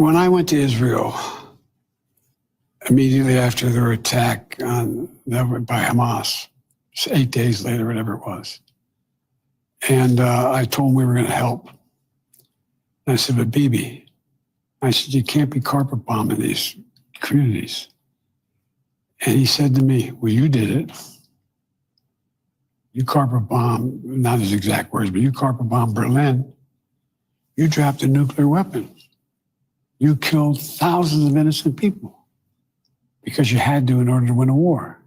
when I went to Israel, immediately after their attack by Hamas, 8 days later, whatever it was, and I told him we were going to help. And I said, but Bibi, I said, you can't be carpet bombing these communities. And he said to me, well, you did it. You carpet bombed, not his exact words, but you carpet bombed Berlin. You dropped a nuclear weapon. You killed thousands of innocent people because you had to in order to win a war.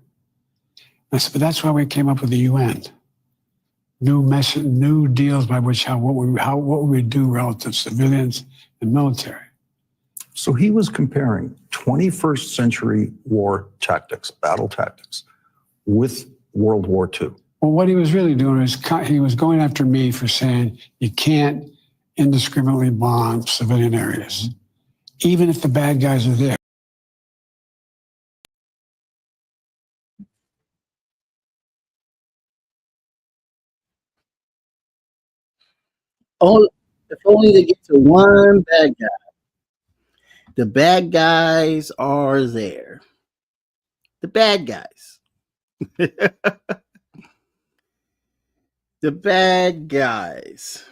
I said, but that's why we came up with the UN. New deals by which what we would do relative to civilians and military. So he was comparing 21st century war tactics, battle tactics, with World War II. Well, what he was really doing is he was going after me for saying you can't indiscriminately bomb civilian areas, even if the bad guys are there. Oh, if only to get to one bad guy. The bad guys are there. The bad guys. The bad guys.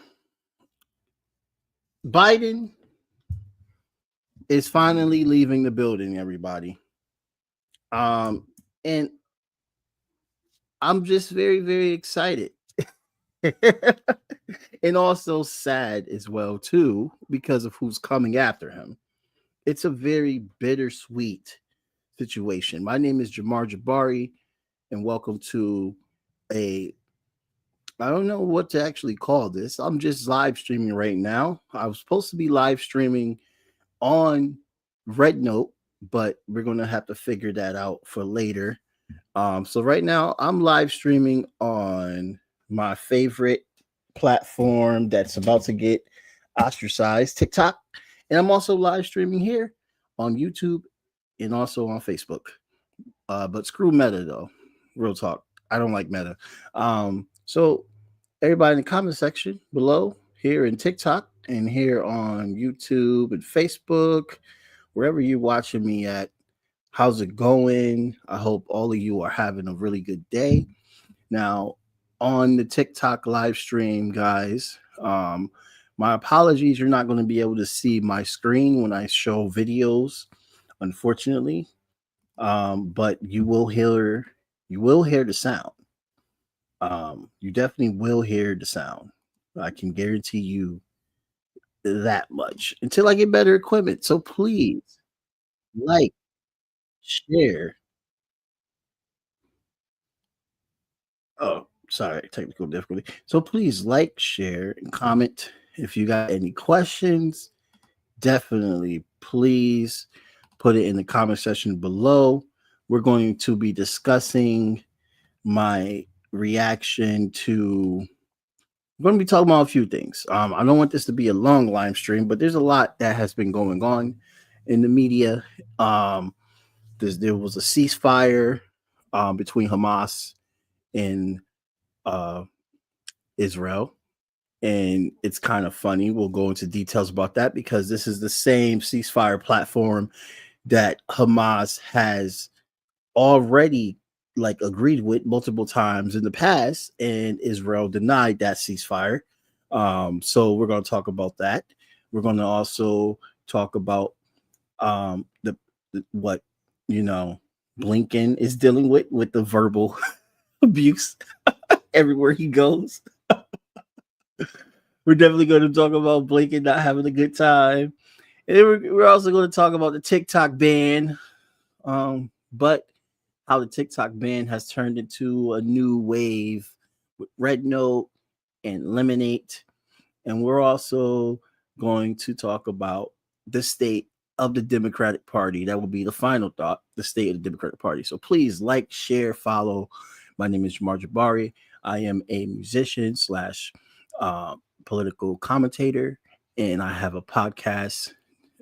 Biden is finally leaving the building, everybody. And I'm just very, very excited. And also sad as well, too, because of who's coming after him. It's a very bittersweet situation. My name is Jamar Jabari, and welcome to I don't know what to actually call this. I'm just live streaming right now. I was supposed to be live streaming on Red Note, but we're going to have to figure that out for later. So right now I'm live streaming on my favorite platform that's about to get ostracized, TikTok. And I'm also live streaming here on YouTube and also on Facebook. But screw Meta, though. Real talk. I don't like Meta. So everybody in the comment section below, here in TikTok and here on YouTube and Facebook, wherever you're watching me at, how's it going? I hope all of you are having a really good day. Now, on the TikTok live stream, guys, my apologies. You're not going to be able to see my screen when I show videos, unfortunately. But you will hear the sound. You definitely will hear the sound. I can guarantee you that much until I get better equipment. So please like, share. Oh, sorry, technical difficulty. So please like, share, and comment. If you got any questions, definitely please put it in the comment section below. We're going to be discussing my reaction to. We're going to be talking about a few things. I don't want this to be a long live stream, but there's a lot that has been going on in the media. There was a ceasefire between Hamas and Israel. And it's kind of funny. We'll go into details about that because this is the same ceasefire platform that Hamas has already agreed with multiple times in the past, and Israel denied that ceasefire. So we're going to talk about that. We're going to also talk about what Blinken is dealing with the verbal abuse everywhere he goes. We're definitely going to talk about Blinken not having a good time. And then we're also going to talk about the TikTok ban. But how the TikTok ban has turned into a new wave with Red Note and Lemonade. And we're also going to talk about the state of the Democratic Party. That will be the final thought, the state of the Democratic Party. So please like, share, follow. My name is Jamar Jabari. I am a musician / political commentator, and I have a podcast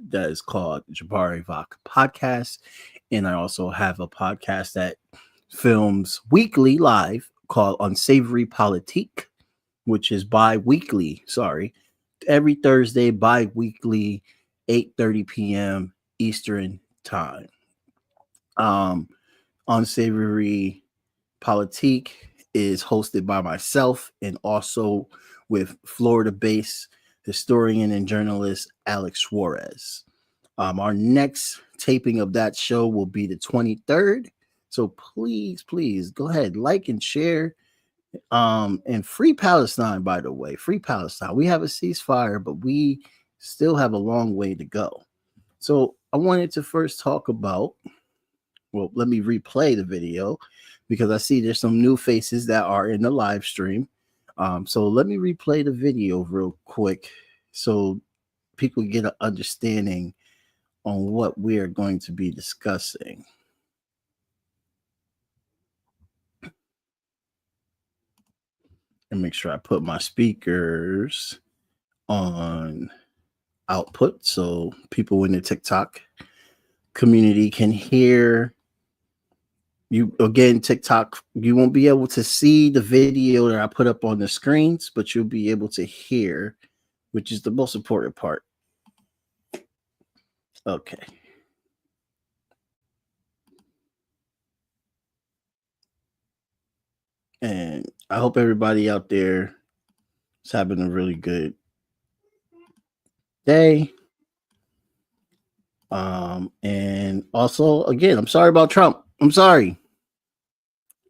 that is called Jabari Vok Podcast. And I also have a podcast that films weekly live called Unsavory Politique, which is bi-weekly, every Thursday, bi-weekly 8:30 p.m. Eastern time. Unsavory Politique is hosted by myself and also with Florida-based historian and journalist Alex Suarez. Our next taping of that show will be the 23rd. So please go ahead, like and share. And free Palestine, by the way, free Palestine. We have a ceasefire, but we still have a long way to go. So I wanted to first talk about, well, let me replay the video because I see there's some new faces that are in the live stream. So let me replay the video real quick so people get an understanding on what we are going to be discussing. And make sure I put my speakers on output so people in the TikTok community can hear you. Again, TikTok, you won't be able to see the video that I put up on the screens, but you'll be able to hear, which is the most important part. Okay. And I hope everybody out there is having a really good day. And also, again, I'm sorry about Trump. I'm sorry.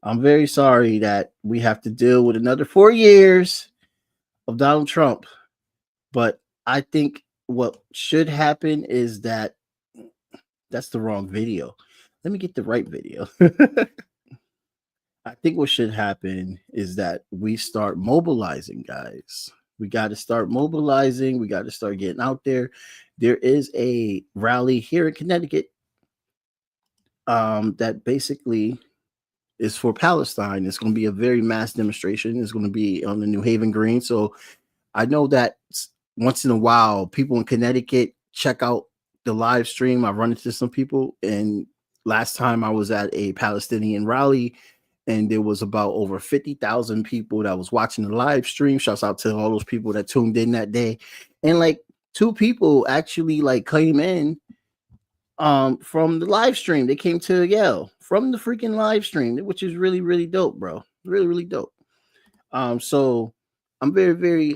I'm very sorry that we have to deal with another 4 years of Donald Trump. But I think what should happen is that that's the wrong video. Let me get the right video. I think what should happen is that we start mobilizing, guys. We got to start mobilizing. We got to start getting out there. There is a rally here in Connecticut that basically is for Palestine. It's going to be a very mass demonstration. It's going to be on the New Haven Green. So I know that once in a while, people in Connecticut check out the live stream. I run into some people, and last time I was at a Palestinian rally, and there was about over 50,000 people that was watching the live stream. Shouts out to all those people that tuned in that day. And like 2 people actually like came in from the live stream. They came to Yale from the freaking live stream, which is really, really dope, bro. Really, really dope. So I'm very, very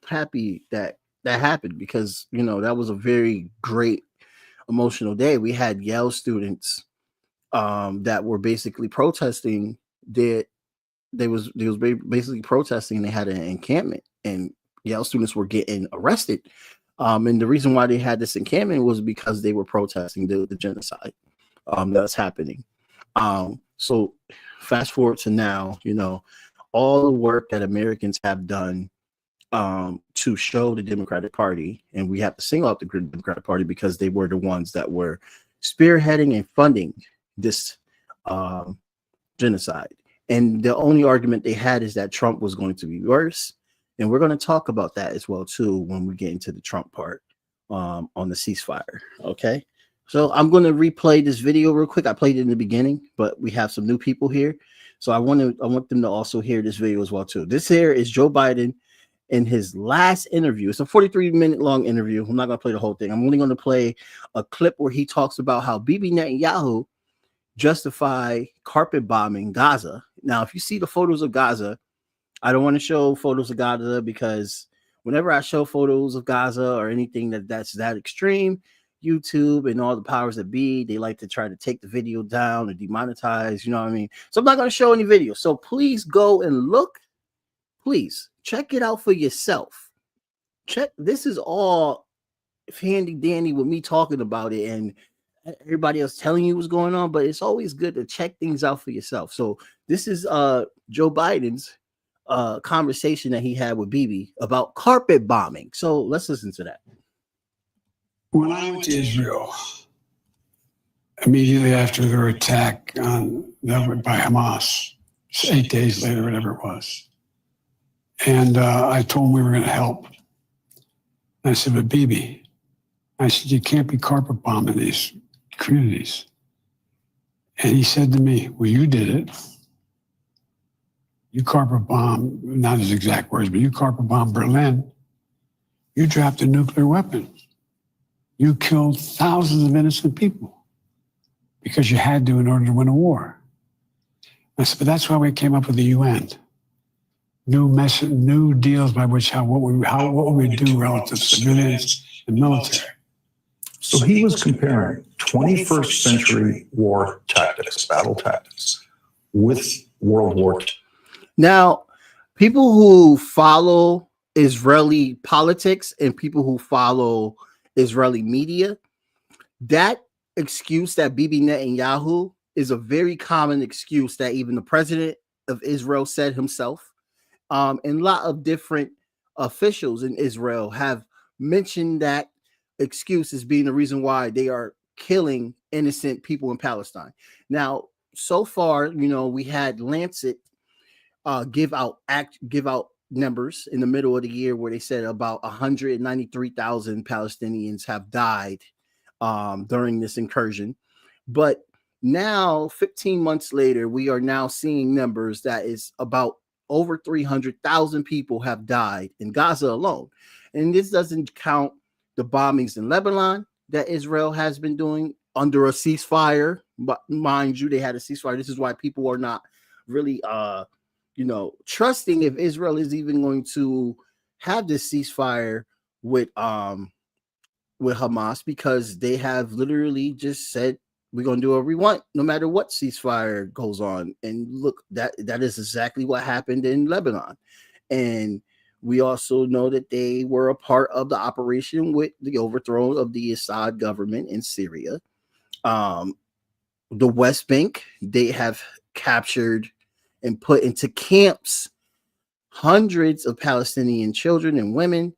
happy that that happened because, you know, that was a very great emotional day. We had Yale students that were basically protesting. They was basically protesting. They had an encampment, and Yale students were getting arrested. And the reason why they had this encampment was because they were protesting the genocide that's happening. So fast forward to now, you know, all the work that Americans have done to show the Democratic Party, and we have to single out the Democratic Party because they were the ones that were spearheading and funding this genocide. And the only argument they had is that Trump was going to be worse. And we're going to talk about that as well, too, when we get into the Trump part on the ceasefire. Okay. So I'm going to replay this video real quick. I played it in the beginning, but we have some new people here. So I want them to also hear this video as well, too. This here is Joe Biden in his last interview. It's a 43-minute long interview. I'm not going to play the whole thing. I'm only going to play a clip where he talks about how Bibi Netanyahu justify carpet bombing Gaza. Now, if you see the photos of Gaza, I don't want to show photos of Gaza because whenever I show photos of Gaza or anything that's that extreme, YouTube and all the powers that be, they like to try to take the video down or demonetize, you know what I mean? So I'm not going to show any video. So please go and look. Please check it out for yourself. Check. This is all handy dandy with me talking about it and everybody else telling you what's going on, but it's always good to check things out for yourself. So this is Joe Biden's conversation that he had with Bibi about carpet bombing. So let's listen to that. When I went to Israel, immediately after their attack by Hamas, 8 days later, whatever it was, and I told him we were going to help. And I said, but Bibi, I said, you can't be carpet bombing these communities. And he said to me, well, you did it. You carpet bomb, not his exact words, but you carpet bomb Berlin. You dropped a nuclear weapon. You killed thousands of innocent people because you had to in order to win a war. I said, but that's why we came up with the UN. New deals by which what we do relative to civilians and military. So he was comparing 21st century war tactics, battle tactics, with World War II. Now, people who follow Israeli politics and people who follow Israeli media, that excuse that Bibi Netanyahu is a very common excuse that even the president of Israel said himself. And a lot of different officials in Israel have mentioned that excuse as being the reason why they are killing innocent people in Palestine. Now, so far, we had Lancet give out numbers in the middle of the year where they said about 193,000 Palestinians have died during this incursion. But now, 15 months later, we are now seeing numbers that is about over 300,000 people have died in Gaza alone. And this doesn't count the bombings in Lebanon that Israel has been doing under a ceasefire. But mind you, they had a ceasefire. This is why people are not really trusting if Israel is even going to have this ceasefire with Hamas, because they have literally just said we're going to do whatever we want no matter what ceasefire goes on. And look, that is exactly what happened in Lebanon. And we also know that they were a part of the operation with the overthrow of the Assad government in Syria. The West Bank, they have captured and put into camps hundreds of Palestinian children and women,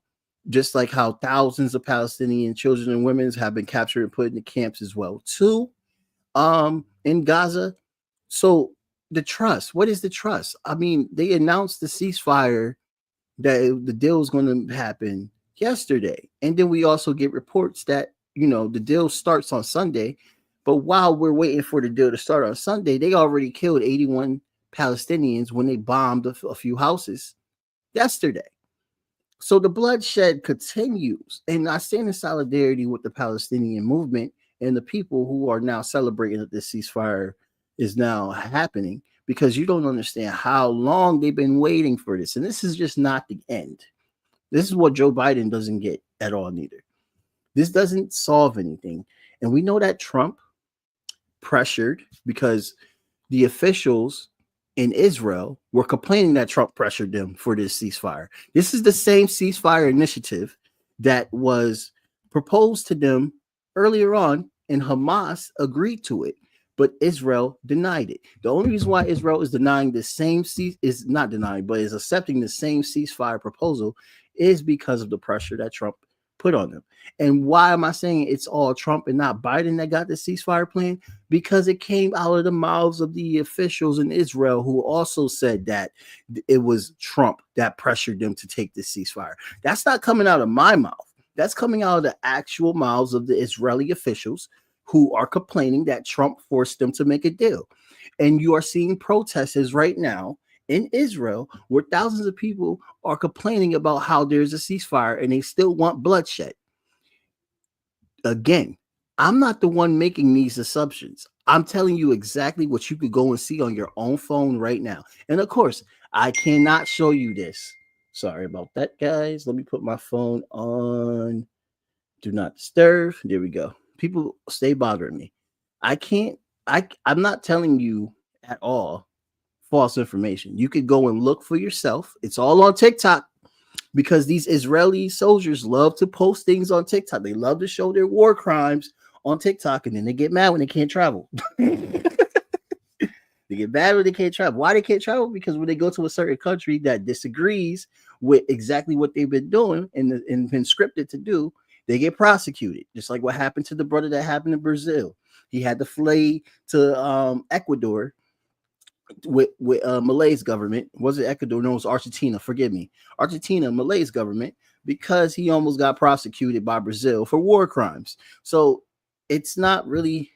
just like how thousands of Palestinian children and women have been captured and put into camps as well too, in Gaza. So the trust, what is the trust? I mean, they announced the ceasefire, that the deal is going to happen yesterday. And then we also get reports that, the deal starts on Sunday. But while we're waiting for the deal to start on Sunday, they already killed 81 Palestinians when they bombed a few houses yesterday. So the bloodshed continues. And I stand in solidarity with the Palestinian movement and the people who are now celebrating that this ceasefire is now happening, because you don't understand how long they've been waiting for this. And this is just not the end. This is what Joe Biden doesn't get at all, neither. This doesn't solve anything. And we know that Trump pressured, because the officials in Israel were complaining that Trump pressured them for this ceasefire. This is the same ceasefire initiative that was proposed to them earlier on, and Hamas agreed to it, but Israel denied it. The only reason why Israel is denying the same is not denying, but is accepting the same ceasefire proposal is because of the pressure that Trump put on them. And why am I saying it's all Trump and not Biden that got the ceasefire plan? Because it came out of the mouths of the officials in Israel, who also said that it was Trump that pressured them to take this ceasefire. That's not coming out of my mouth. That's coming out of the actual mouths of the Israeli officials, who are complaining that Trump forced them to make a deal. And you are seeing protesters right now in Israel where thousands of people are complaining about how there's a ceasefire and they still want bloodshed. Again, I'm not the one making these assumptions. I'm telling you exactly what you could go and see on your own phone right now. And of course, I cannot show you this. Sorry about that, guys. Let me put my phone on do not disturb. There we go. People stay bothering me. I'm not telling you at all false information. You could go and look for yourself. It's all on TikTok, because these Israeli soldiers love to post things on TikTok. They love to show their war crimes on TikTok, and then they get mad when they can't travel. They get mad when they can't travel. Why they can't travel? Because when they go to a certain country that disagrees with exactly what they've been doing and been scripted to do, they get prosecuted. Just like what happened to the brother that happened in Brazil. He had to flee to Ecuador with Malay's government. Was it Ecuador? No, it was Argentina. Forgive me. Argentina, Malay's government, because he almost got prosecuted by Brazil for war crimes. So it's not really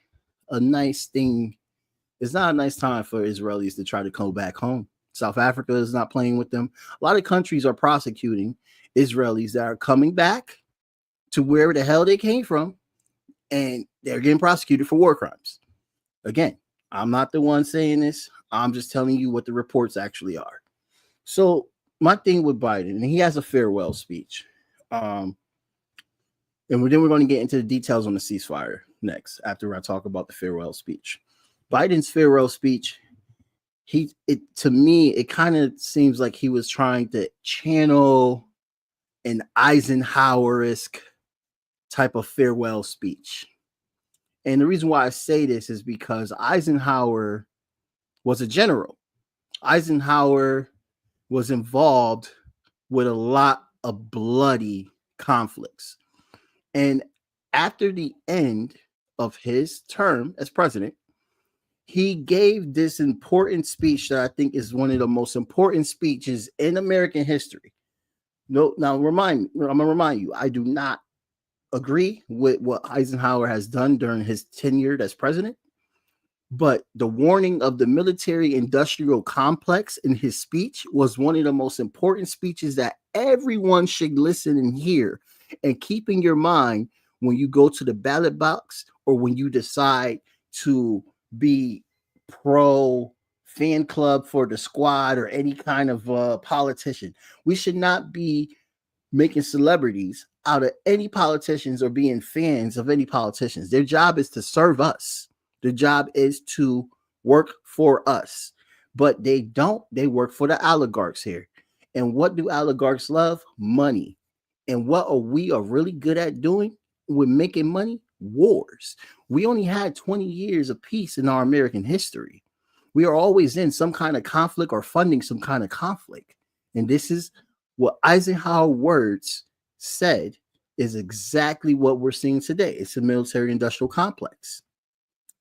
a nice thing. It's not a nice time for Israelis to try to come back home. South Africa is not playing with them. A lot of countries are prosecuting Israelis that are coming back to wherever the hell they came from, and they're getting prosecuted for war crimes. Again, I'm not the one saying this. I'm just telling you what the reports actually are. So my thing with Biden, and he has a farewell speech. And then we're going to get into the details on the ceasefire next, after I talk about the farewell speech. Biden's farewell speech, to me, it kind of seems like he was trying to channel an Eisenhower-esque type of farewell speech. And the reason why I say this is because Eisenhower was a general. Eisenhower was involved with a lot of bloody conflicts. And after the end of his term as president, he gave this important speech that I think is one of the most important speeches in American history. No, now I'm going to remind you, I do not agree with what Eisenhower has done during his tenure as president, but the warning of the military industrial complex in his speech was one of the most important speeches that everyone should listen and hear and keep in your mind when you go to the ballot box or when you decide to be pro fan club for the squad or any kind of politician. We should not be making celebrities out of any politicians or being fans of any politicians. Their job is to serve us. Their job is to work for us. But they don't. They work for the oligarchs here. And what do oligarchs love? Money. And what are we really good at doing with making money? Wars. We only had 20 years of peace in our American history. We are always in some kind of conflict or funding some kind of conflict. And this is what Eisenhower words said is exactly what we're seeing today. It's a military industrial complex.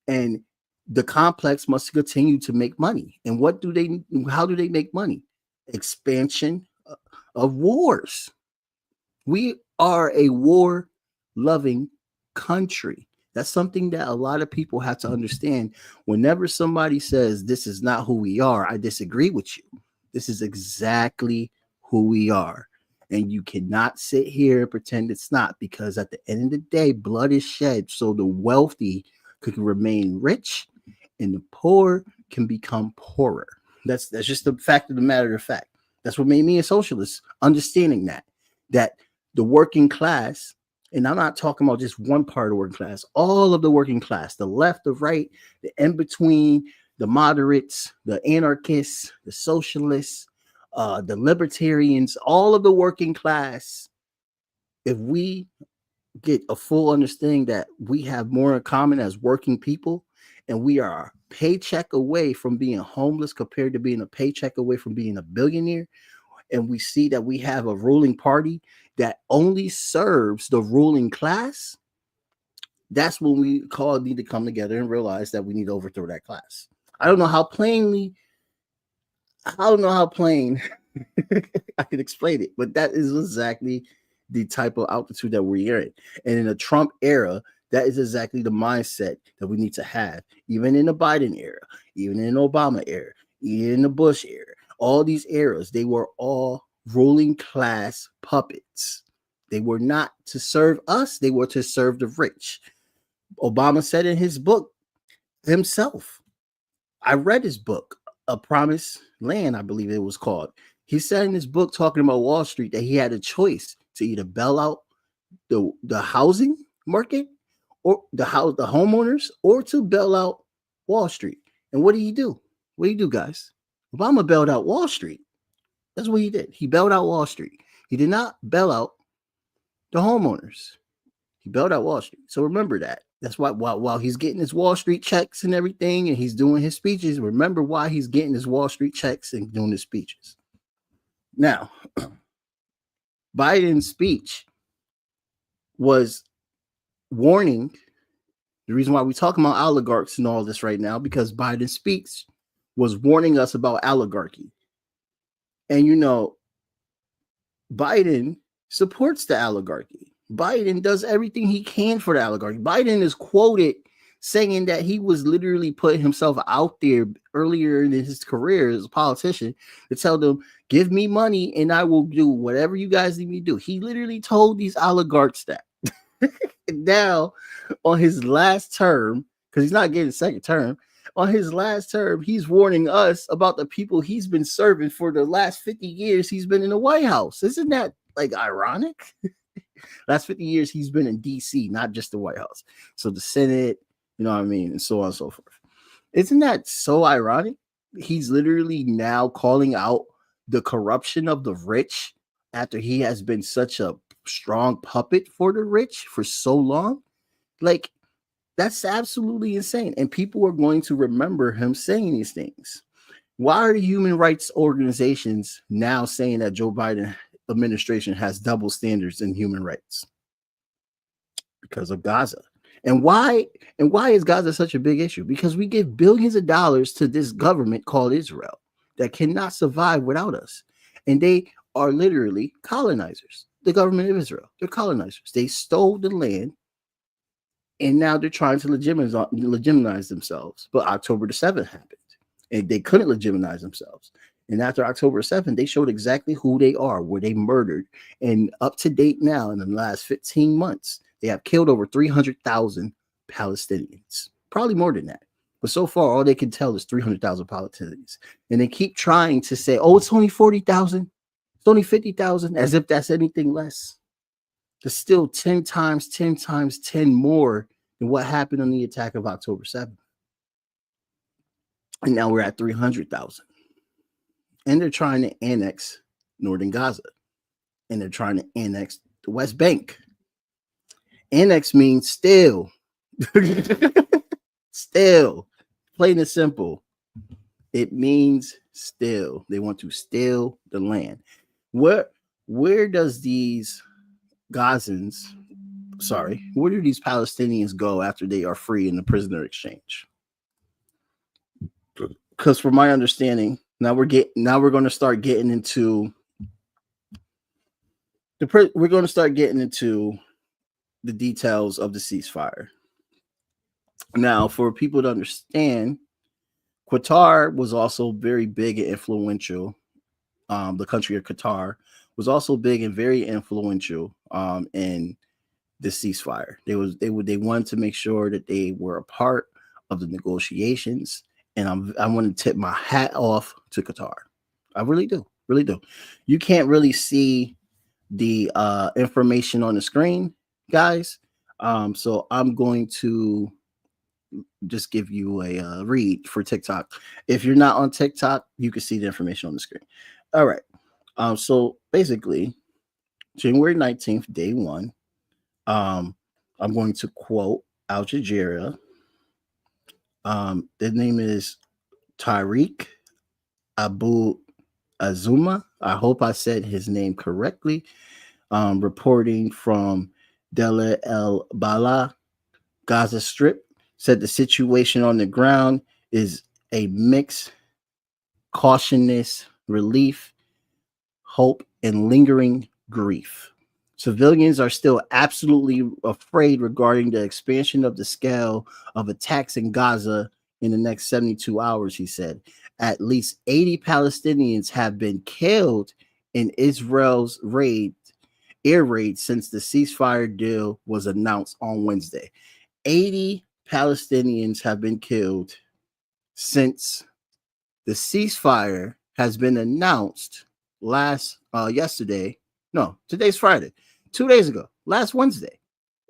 And the complex must continue to make money. And how do they make money? Expansion of wars. We are a war-loving country. That's something that a lot of people have to understand. Whenever somebody says this is not who we are, I disagree with you. This is exactly who we are. And you cannot sit here and pretend it's not, because at the end of the day, blood is shed so the wealthy could remain rich and the poor can become poorer. That's just the fact of the matter of fact. That's what made me a socialist, understanding that the working class, and I'm not talking about just one part of the working class, all of the working class, the left, the right, the in-between, the moderates, the anarchists, the socialists, the libertarians, all of the working class, if we get a full understanding that we have more in common as working people, and we are a paycheck away from being homeless compared to being a paycheck away from being a billionaire, and we see that we have a ruling party that only serves the ruling class, that's when we need to come together and realize that we need to overthrow that class. I don't know how plain I can explain it, but that is exactly the type of altitude that we're in. And in the Trump era, that is exactly the mindset that we need to have. Even in the Biden era, even in the Obama era, even in the Bush era, all these eras, they were all ruling class puppets. They were not to serve us. They were to serve the rich. Obama said in his book himself, I read his book, A Promised Land, I believe it was called. He said in his book, talking about Wall Street, that he had a choice to either bail out the housing market or the homeowners, or to bail out Wall Street. And what did he do? What did he do, guys? Obama bailed out Wall Street. That's what he did. He bailed out Wall Street. He did not bail out the homeowners. He bailed out Wall Street. So remember that. That's why while he's getting his Wall Street checks and everything, and he's doing his speeches, remember why he's getting his Wall Street checks and doing his speeches. Now, Biden's speech was warning. The reason why we're talking about oligarchs and all this right now, because Biden's speech was warning us about oligarchy. And Biden supports the oligarchy. Biden does everything he can for the oligarchy. Biden is quoted saying that he was literally putting himself out there earlier in his career as a politician to tell them, give me money and I will do whatever you guys need me to do. He literally told these oligarchs that. And now, on his last term, because he's not getting a second term, on his last term, he's warning us about the people he's been serving for the last 50 years he's been in the White House. Isn't that like ironic? Last 50 years he's been in DC, not just the White House. So the Senate, you know what I mean, and so on and so forth. Isn't that so ironic? He's literally now calling out the corruption of the rich after he has been such a strong puppet for the rich for so long. Like, that's absolutely insane. And people are going to remember him saying these things. Why are human rights organizations now saying that Joe Biden administration has double standards in human rights? Because of Gaza. And why is Gaza such a big issue? Because we give billions of dollars to this government called Israel that cannot survive without us. And they are literally colonizers. The government of Israel, they're colonizers. They stole the land, and now they're trying to legitimize themselves. But October the 7th happened, and they couldn't legitimize themselves. And after October 7th, they showed exactly who they are, where they murdered. And up to date now, in the last 15 months, they have killed over 300,000 Palestinians, probably more than that. But so far, all they can tell is 300,000 Palestinians. And they keep trying to say, oh, it's only 40,000. It's only 50,000, as if that's anything less. There's still 10 times 10 times 10 more than what happened on the attack of October 7th. And now we're at 300,000. And they're trying to annex northern Gaza. And they're trying to annex the West Bank. Annex means steal. Steal. Plain and simple. It means steal. They want to steal the land. Where does these Gazans, where do these Palestinians go after they are free in the prisoner exchange? Because from my understanding, now we're going to start getting into the details of the ceasefire. Now, for people to understand, Qatar was also very big and influential. The country of Qatar was also big and very influential in the ceasefire. They wanted to make sure that they were a part of the negotiations, and I want to tip my hat off to Qatar. I really do. You can't really see the information on the screen, guys. So I'm going to just give you a read for TikTok. If you're not on TikTok, you can see the information on the screen. All right. So basically, January 19th, day one, I'm going to quote Al Jazeera. The name is Tariq Abu Azuma. I hope I said his name correctly. Reporting from Deir el Bala, Gaza Strip, said the situation on the ground is a mix, cautious relief, hope, and lingering grief. Civilians are still absolutely afraid regarding the expansion of the scale of attacks in Gaza in the next 72 hours, he said. At least 80 Palestinians have been killed in Israel's air raid since the ceasefire deal was announced on Wednesday. 80 Palestinians have been killed since the ceasefire has been announced yesterday. No, today's Friday. 2 days ago, last Wednesday.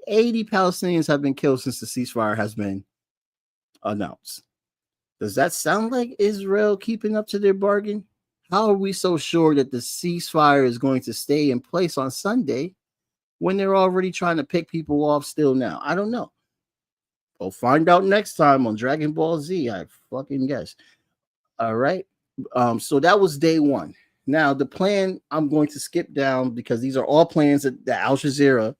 80 Palestinians have been killed since the ceasefire has been announced. Does that sound like Israel keeping up to their bargain? How are we so sure that the ceasefire is going to stay in place on Sunday when they're already trying to pick people off still now? I don't know. We'll find out next time on Dragon Ball Z. I fucking guess. All right. So that was day one. Now, the plan I'm going to skip down because these are all plans that Al Jazeera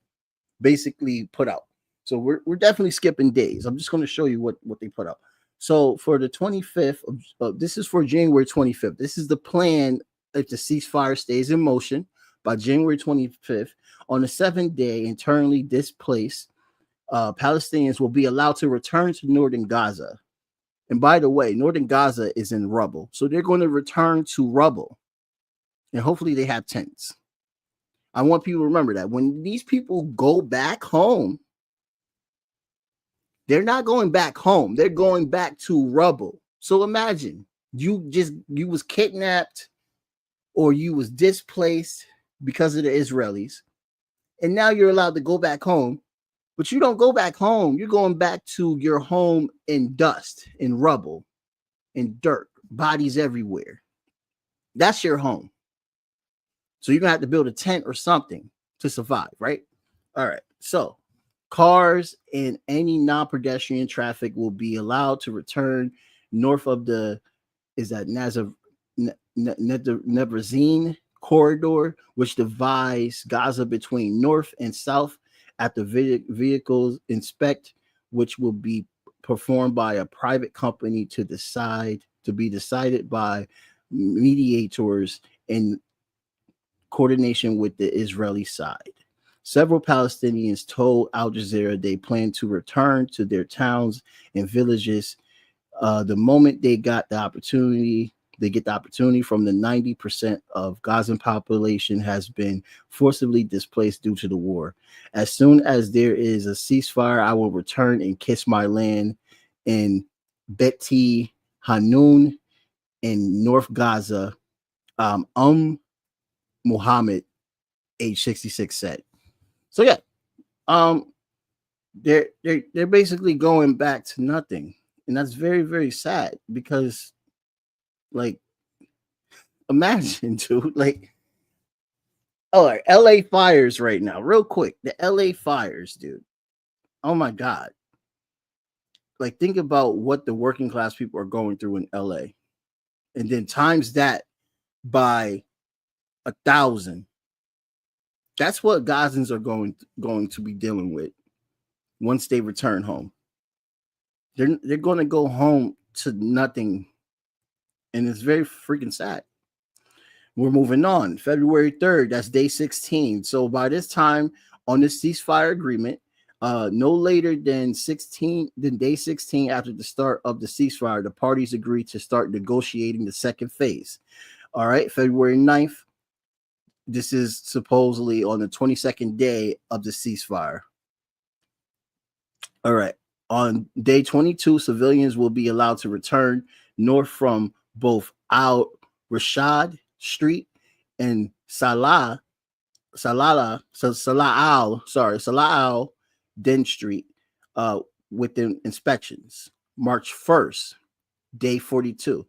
basically put out. So we're definitely skipping days. I'm just going to show you what they put out. So for the 25th, this is for January 25th. This is the plan if the ceasefire stays in motion by January 25th. On the 7th day, internally displaced Palestinians will be allowed to return to northern Gaza. And by the way, northern Gaza is in rubble. So they're going to return to rubble. And hopefully they have tents. I want people to remember that when these people go back home, they're not going back home. They're going back to rubble. So imagine you was kidnapped or you was displaced because of the Israelis, and now you're allowed to go back home, but you don't go back home. You're going back to your home in dust, in rubble, in dirt, bodies everywhere. That's your home. So you're gonna have to build a tent or something to survive, right? All right. So cars and any non-pedestrian traffic will be allowed to return north of the Nebrazine corridor, which divides Gaza between north and south after vehicles inspect, which will be performed by a private company to be decided by mediators in coordination with the Israeli side. Several Palestinians told Al Jazeera they plan to return to their towns and villages the moment they get the opportunity from the 90% of Gazan population has been forcibly displaced due to the war. As soon as there is a ceasefire, I will return and kiss my land in Beti Hanun in North Gaza. Muhammad, age 66, said. So yeah, they're basically going back to nothing, and that's very, very sad because, like, imagine, dude, like, all right, LA fires right now, real quick. The LA fires, dude. Oh my God. Like, think about what the working class people are going through in LA, and then times that by 1,000. That's what Gazans are going to be dealing with once they return home. They're going to go home to nothing, and it's very freaking sad. We're moving on. February 3rd, that's day 16. So by this time on this ceasefire agreement, no later than day 16 after the start of the ceasefire, the parties agreed to start negotiating the second phase. All right, February 9th. This is supposedly on the 22nd day of the ceasefire. All right. On day 22, civilians will be allowed to return north from both Al Rashad Street and Salah Den Street within inspections. March 1st, day 42.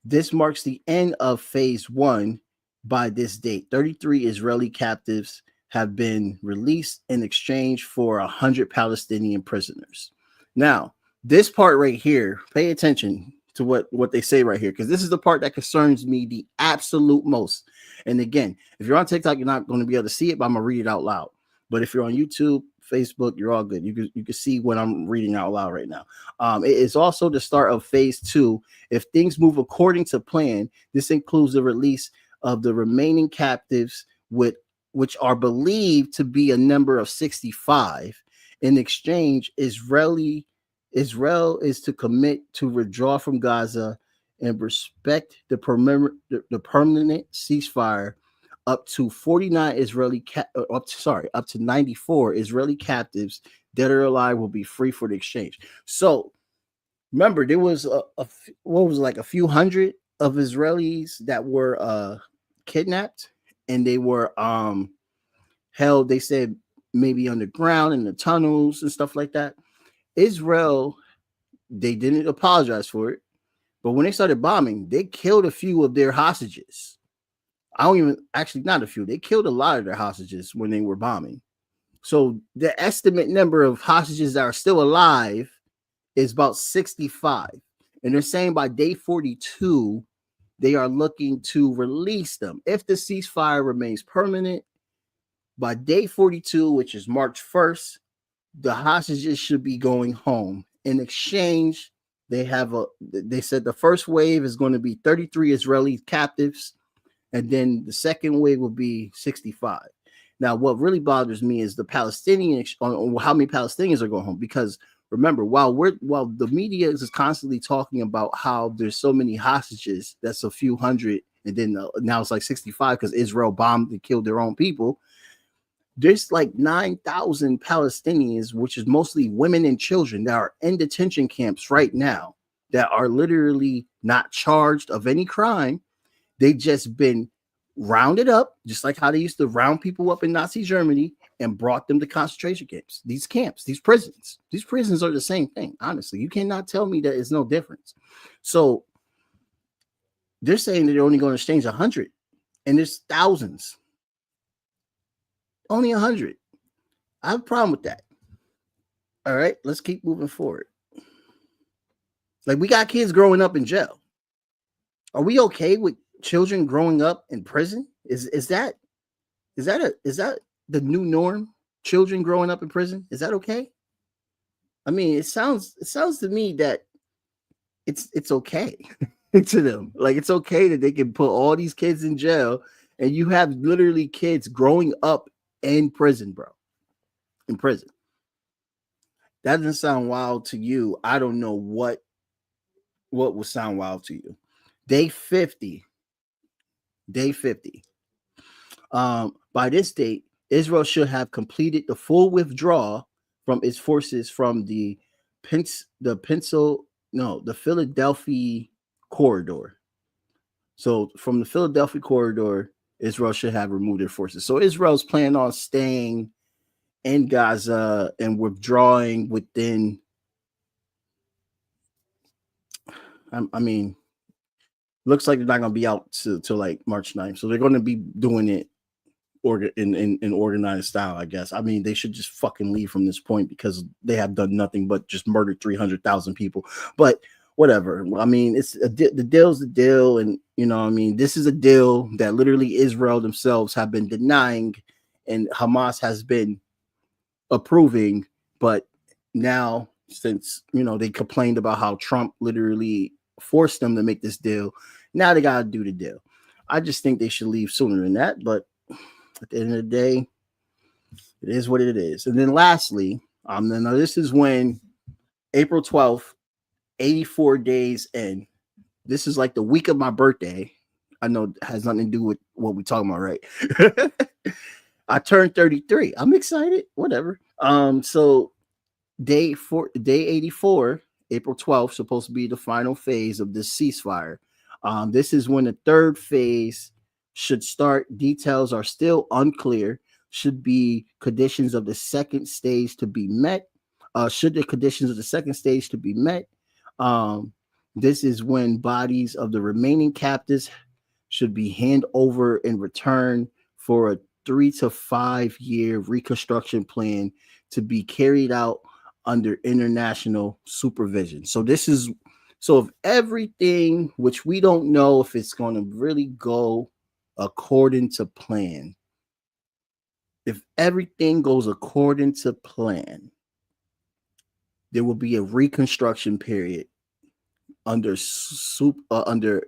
This marks the end of phase 1. By this date, 33 Israeli captives have been released in exchange for 100 Palestinian prisoners. Now, this part right here, pay attention to what they say right here, because this is the part that concerns me the absolute most. And again, if you're on TikTok, you're not going to be able to see it, but I'm going to read it out loud. But if you're on YouTube, Facebook, you're all good. You can see what I'm reading out loud right now. It is also the start of phase 2. If things move according to plan, this includes the release of the remaining captives, which are believed to be a number of 65. In exchange, Israel is to commit to withdraw from Gaza and respect the permanent ceasefire up to 49 up to 94 Israeli captives dead or alive will be free for the exchange. So remember, there was a few hundred of Israelis that were kidnapped, and they were held, they said, maybe underground in the tunnels and stuff like that. Israel, they didn't apologize for it, but when they started bombing, they killed a few of their hostages. Not a few, they killed a lot of their hostages when they were bombing. So the estimate number of hostages that are still alive is about 65. And they're saying by day 42, they are looking to release them. If the ceasefire remains permanent, by day 42, which is March 1st, the hostages should be going home. In exchange, they said the first wave is going to be 33 Israeli captives, and then the second wave will be 65. Now, what really bothers me is the Palestinians, on how many Palestinians are going home, because remember, while the media is constantly talking about how there's so many hostages, that's a few hundred and then now it's like 65 because Israel bombed and killed their own people. There's like 9,000 Palestinians, which is mostly women and children, that are in detention camps right now that are literally not charged of any crime. They just been rounded up, just like how they used to round people up in Nazi Germany and brought them to concentration camps, these prisons. These prisons are the same thing. Honestly, you cannot tell me that it's no difference. So they're saying that they're only going to exchange 100, and there's thousands. Only 100. I have a problem with that. All right, let's keep moving forward. Like, we got kids growing up in jail. Are we okay with children growing up in prison? Is that the new norm? Children growing up in prison? Is that okay? I mean, it sounds to me that it's okay to them. Like, it's okay that they can put all these kids in jail, and you have literally kids growing up in prison, bro. In prison. That doesn't sound wild to you. I don't know what will sound wild to you. Day 50. By this date, Israel should have completed the full withdrawal from its forces from the Philadelphia corridor. So from the Philadelphia corridor, Israel should have removed their forces. So Israel's planning on staying in Gaza and withdrawing within, I mean, looks like they're not going to be out till like March 9th. So they're going to be doing it in organized style, I guess. I mean, they should just fucking leave from this point because they have done nothing but just murdered 300,000 people. But whatever. I mean, the deal's the deal. And, you know, I mean, this is a deal that literally Israel themselves have been denying and Hamas has been approving. But now, since, you know, they complained about how Trump literally forced them to make this deal, now they got to do the deal. I just think they should leave sooner than that. But at the end of the day, it is what it is. And then lastly, now this is when April 12th, 84 days in. This is like the week of my birthday. I know it has nothing to do with what we're talking about, right? I turned 33. I'm excited. Whatever. So day 84, April 12th, supposed to be the final phase of this ceasefire. This is when the third phase should start. Details are still unclear. Should be conditions of the second stage to be met. Should the conditions of the second stage to be met, this is when bodies of the remaining captives should be handed over in return for a 3 to 5 year reconstruction plan to be carried out under international supervision. So if everything, which we don't know if it's going to really go according to plan, if everything goes according to plan, there will be a reconstruction period under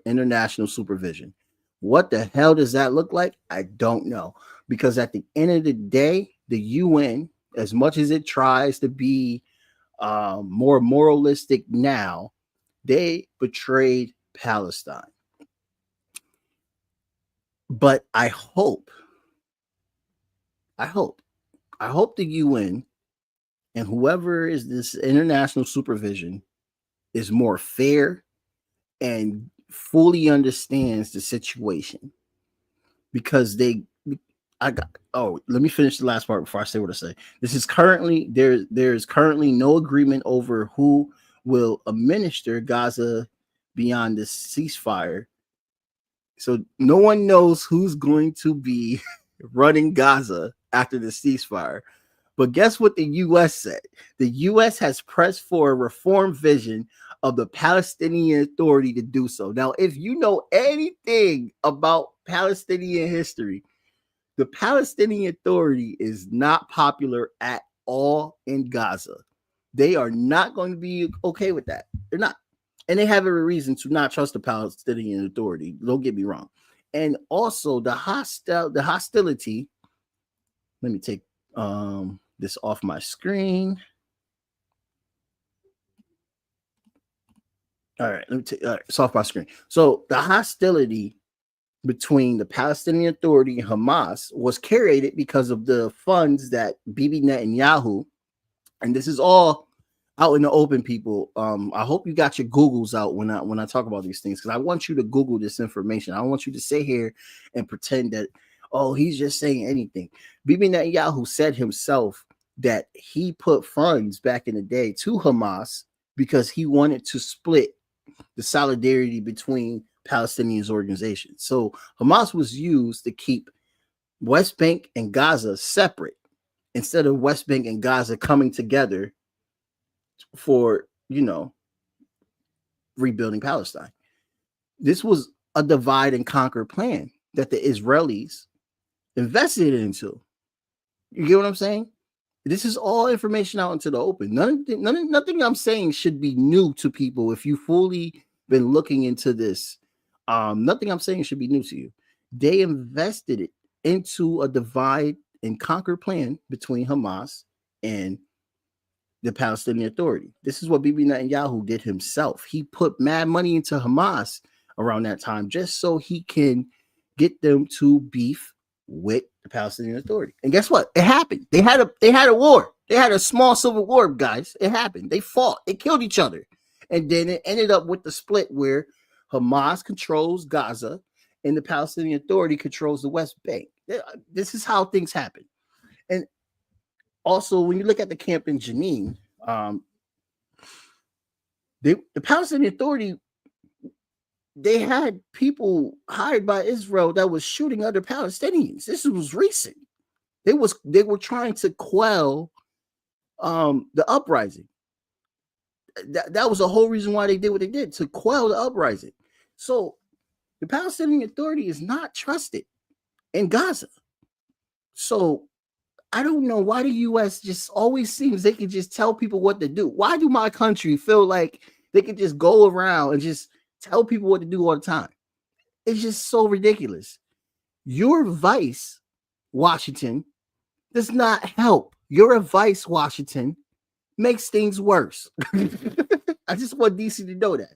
international supervision. What the hell does that look like? I don't know. Because at the end of the day, the UN, as much as it tries to be more moralistic now, they betrayed Palestine. But I hope the UN and whoever is this international supervision is more fair and fully understands the situation, because let me finish the last part before I say what I say. This is currently there's currently no agreement over who will administer Gaza beyond the ceasefire. So no one knows who's going to be running Gaza after the ceasefire. But guess what the U.S. said? The U.S. has pressed for a reform vision of the Palestinian Authority to do so. Now, if you know anything about Palestinian history, the Palestinian Authority is not popular at all in Gaza. They are not going to be okay with that. They're not. And they have every reason to not trust the Palestinian Authority. Don't get me wrong. And also the hostility. Let me take this off my screen. All right, it's off my screen. So the hostility between the Palestinian Authority and Hamas was created because of the funds that Bibi Netanyahu, and this is all out in the open, people. I hope you got your Googles out when I talk about these things, because I want you to Google this information. I don't want you to sit here and pretend that, oh, he's just saying anything. Bibi Netanyahu said himself that he put funds back in the day to Hamas because he wanted to split the solidarity between Palestinian organizations. So Hamas was used to keep West Bank and Gaza separate instead of West Bank and Gaza coming together for, rebuilding Palestine. This was a divide and conquer plan that the Israelis invested into. You get what I'm saying? This is all information out into the open. Nothing I'm saying should be new to people if you fully been looking into this. Nothing I'm saying should be new to you. They invested it into a divide and conquer plan between Hamas and the Palestinian Authority. This is what Bibi Netanyahu did himself. He put mad money into Hamas around that time just so he can get them to beef with the Palestinian Authority. And guess what? It happened. They had a war. They had a small civil war, guys. It happened. They fought. They killed each other. And then it ended up with the split where Hamas controls Gaza and the Palestinian Authority controls the West Bank. This is how things happen. And also, when you look at the camp in Jenin, the Palestinian Authority, they had people hired by Israel that was shooting other Palestinians. This was recent. They were trying to quell the uprising. That was the whole reason why they did what they did, to quell the uprising. So the Palestinian Authority is not trusted in Gaza. So I don't know why the U.S. just always seems they can just tell people what to do. Why do my country feel like they can just go around and just tell people what to do all the time? It's just so ridiculous. Your advice, Washington, does not help. Your advice, Washington, makes things worse. I just want DC to know that.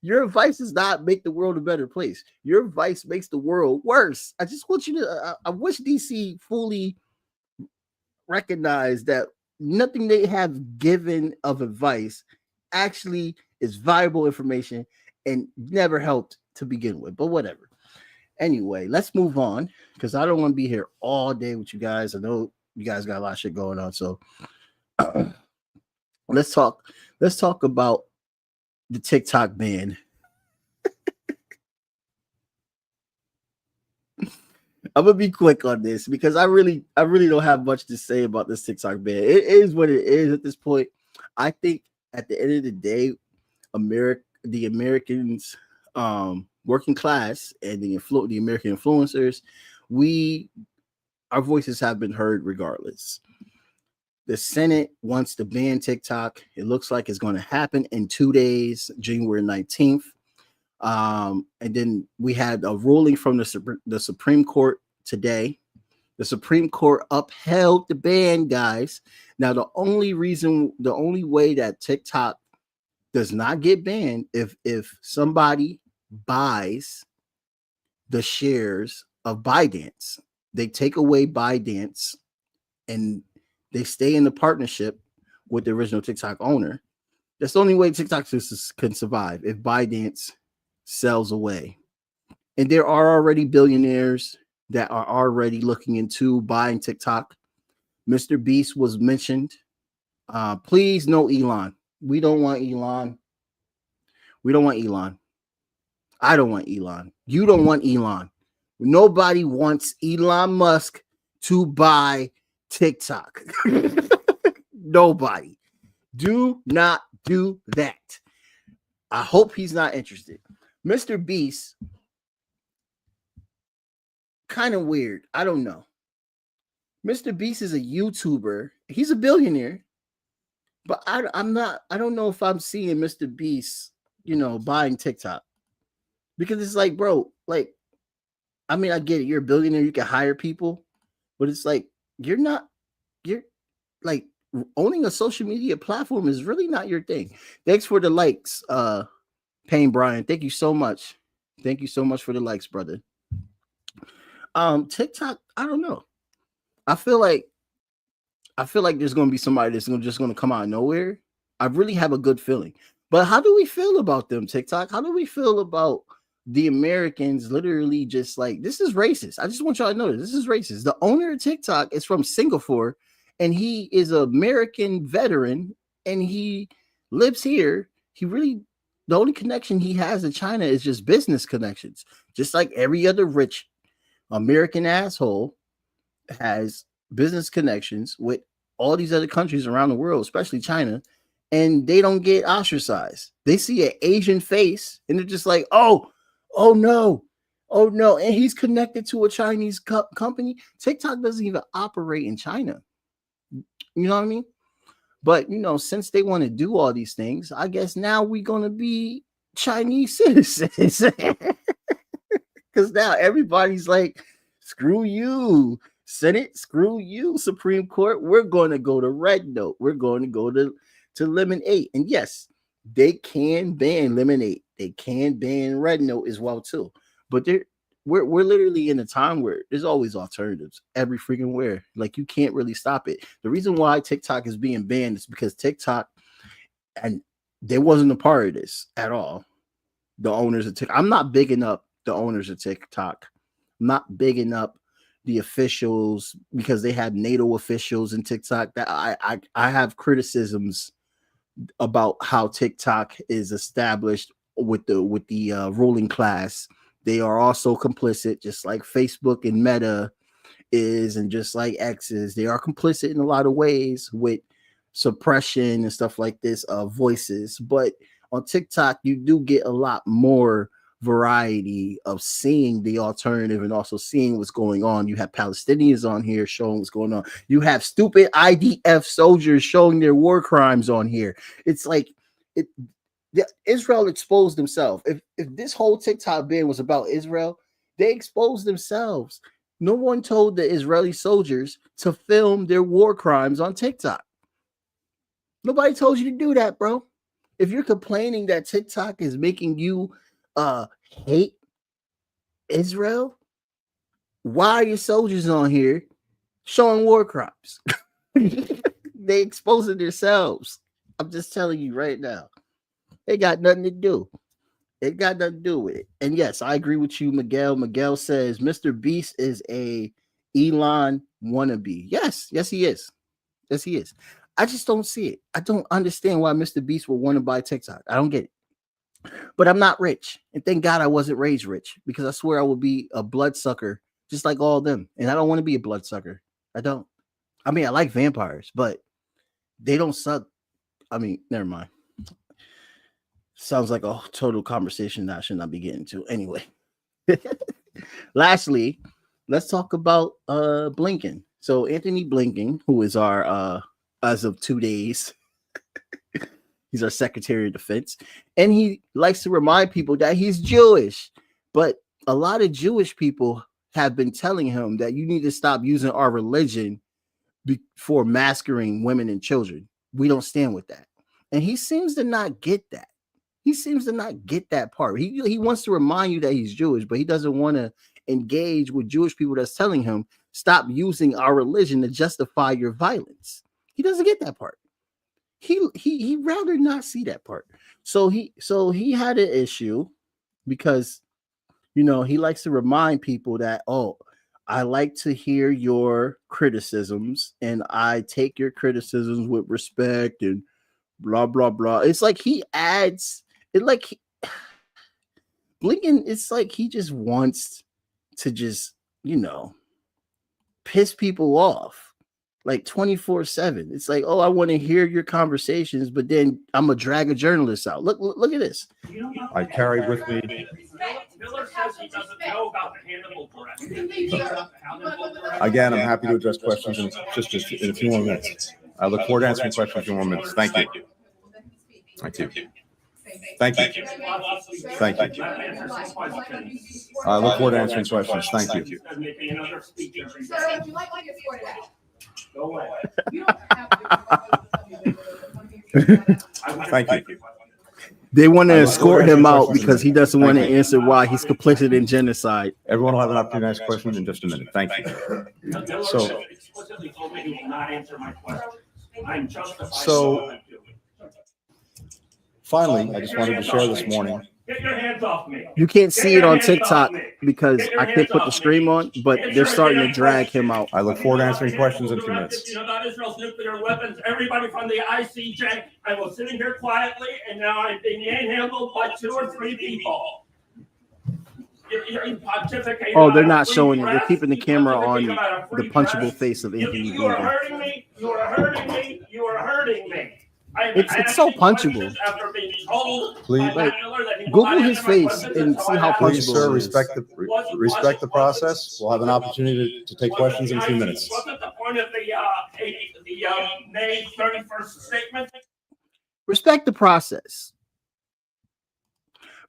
Your advice does not make the world a better place. Your advice makes the world worse. I just want you to, I wish DC fully recognize that nothing they have given of advice actually is valuable information and never helped to begin with, but whatever. Anyway, let's move on, because I don't want to be here all day with you guys. I know you guys got a lot of shit going on, so let's talk about the TikTok ban. I'm gonna be quick on this because I really don't have much to say about this TikTok ban. It is what it is at this point. I think at the end of the day, the Americans, working class, and the American influencers, our voices have been heard regardless. The Senate wants to ban TikTok. It looks like it's going to happen in 2 days, January 19th. And then we had a ruling from the Supreme Court today. The Supreme Court upheld the ban, guys. Now, the only way that TikTok does not get banned if somebody buys the shares of ByteDance. They take away ByteDance and they stay in the partnership with the original TikTok owner. That's the only way TikTok can survive, if ByteDance sells away. And there are already billionaires that are already looking into buying TikTok. Mr. Beast was mentioned. Please, no Elon. We don't want Elon. We don't want Elon. I don't want Elon. You don't want Elon. Nobody wants Elon Musk to buy TikTok. Nobody. Do not do that. I hope he's not interested. Mr. Beast, kind of weird. I don't know. Mr. Beast is a YouTuber. He's a billionaire. But I don't know if I'm seeing Mr. Beast, buying TikTok. Because it's like, bro, like, I mean, I get it. You're a billionaire. You can hire people. But it's like, you're like, owning a social media platform is really not your thing. Thanks for the likes, Payne Brian. Thank you so much. Thank you so much for the likes, brother. TikTok, I don't know. I feel like there's gonna be somebody that's just gonna come out of nowhere. I really have a good feeling. But how do we feel about them, TikTok? How do we feel about the Americans literally just like this is racist? I just want y'all to know this is racist. The owner of TikTok is from Singapore and he is an American veteran and he lives here. He really the only connection he has to China is just business connections, just like every other rich American asshole has business connections with all these other countries around the world, especially China, and they don't get ostracized. They see an Asian face and they're just like, oh no, and he's connected to a Chinese company. TikTok doesn't even operate in China. You know what I mean? But since they want to do all these things, I guess now we're gonna be Chinese citizens because now everybody's like, screw you, Senate, screw you, Supreme Court. We're going to go to red note. We're going to go to lemonade. And yes, they can ban lemonade. They can ban red note as well too. But we're literally in a time where there's always alternatives every freaking where. Like you can't really stop it. The reason why TikTok is being banned is because TikTok, and they wasn't a part of this at all. The owners of TikTok. I'm not bigging up the owners of TikTok. I'm not bigging up the officials because they have NATO officials in TikTok. That I have criticisms about how TikTok is established with the ruling class. They are also complicit, just like Facebook and Meta is, and just like X is. They are complicit in a lot of ways with suppression and stuff like this of voices. But on TikTok, you do get a lot more variety of seeing the alternative and also seeing what's going on. You have Palestinians on here showing what's going on. You have stupid IDF soldiers showing their war crimes on here. It's like Israel exposed themselves. If this whole TikTok ban was about Israel, they exposed themselves. No one told the Israeli soldiers to film their war crimes on TikTok. Nobody told you to do that, bro. If you're complaining that TikTok is making you hate Israel, why are your soldiers on here showing war crimes? They exposing themselves. I'm just telling you right now. They got nothing to do. It got nothing to do with it. And yes, I agree with you, Miguel. Miguel says Mr. Beast is a Elon wannabe. Yes, he is. Yes, he is. I just don't see it. I don't understand why Mr. Beast would want to buy TikTok. I don't get it. But I'm not rich. And thank God I wasn't raised rich because I swear I would be a bloodsucker just like all of them. And I don't want to be a bloodsucker. I don't. I mean, I like vampires, but they don't suck. I mean, never mind. Sounds like a total conversation that I should not be getting to. Anyway. Lastly, let's talk about Blinken. So Anthony Blinken, who is our as of 2 days, he's our Secretary of Defense, and he likes to remind people that he's Jewish. But a lot of Jewish people have been telling him that you need to stop using our religion for masquerading women and children. We don't stand with that. And he seems to not get that. He seems to not get that part. He wants to remind you that he's Jewish, but he doesn't want to engage with Jewish people that's telling him, stop using our religion to justify your violence. He doesn't get that part. He rather not see that part. So he had an issue because, he likes to remind people that, oh, I like to hear your criticisms and I take your criticisms with respect and blah, blah, blah. It's like he adds it, like Blinken, it's like he just wants to just, piss people off like 24/7. It's like, oh, I want to hear your conversations, but then I'm gonna drag a journalist out. Look at this. I carry with me. Miller says he doesn't know about the Hannibal direct. Again, I'm happy to address questions in just in a few more minutes. I look forward to answering questions in a few more minutes. Thank you. Thank you. Thank you. Thank you. I look forward to answering questions. Thank you. Sir, would you like to get sorted out? Go away. Thank you. They want to I look forward escort to him asking out questions in a because he minute. doesn't want to Thank you. answer why he's complicit in genocide. Everyone will have an opportunity to ask questions in just a minute. Thank you. So, Explicitly told me he will not answer my questions. I'm justified. So- finally, I just wanted to share this morning. Get your hands off me. You can't see it on TikTok Get your because hands I can't put the off stream me. on, but Get they're your starting to hands drag off him me. out. I look forward to answering questions in a few minutes. You know about Israel's nuclear weapons. Everybody from the ICJ. I was sitting here quietly, and now I'm being manhandled by 2 or 3 people. You're pontificating Oh, they're about a not free showing it. They're press. keeping the You camera pontificate on about a the free punchable press. face of Anthony You are Blinken. hurting me. You are hurting me. You are hurting me. It's so punchable. After being told Please- by Like, Miller that he will Google not his answer my face questions and until see I how ask him. Please, sir, punchable it is. respect the process. We'll have an opportunity to take questions in a few minutes. Wasn't the point of the May 31st statement? Respect the process.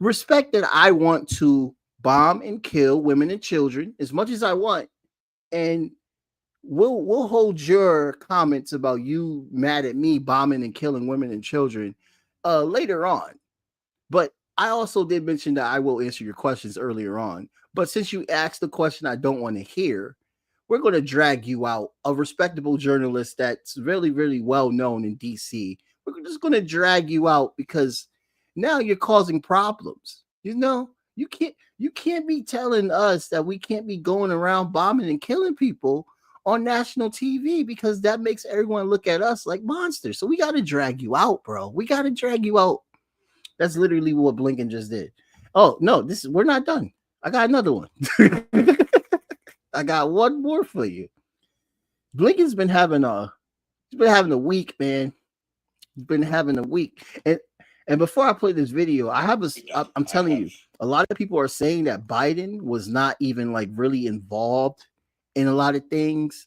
Respect that I want to bomb and kill women and children as much as I want, and we'll hold your comments about you mad at me bombing and killing women and children later on. But I also did mention that I will answer your questions earlier on. But since you asked the question I don't want to hear, we're going to drag you out, a respectable journalist that's really, really well known in DC. We're just going to drag you out because now you're causing problems. You know, you can't be telling us that we can't be going around bombing and killing people on national TV because that makes everyone look at us like monsters. So we got to drag you out, bro. We got to drag you out. That's literally what Blinken just did. Oh no, we're not done. I got another one. I got one more for you. Blinken's been having a week, man. He's been having a week. And before I play this video, I'm telling you, a lot of people are saying that Biden was not even like really involved in a lot of things.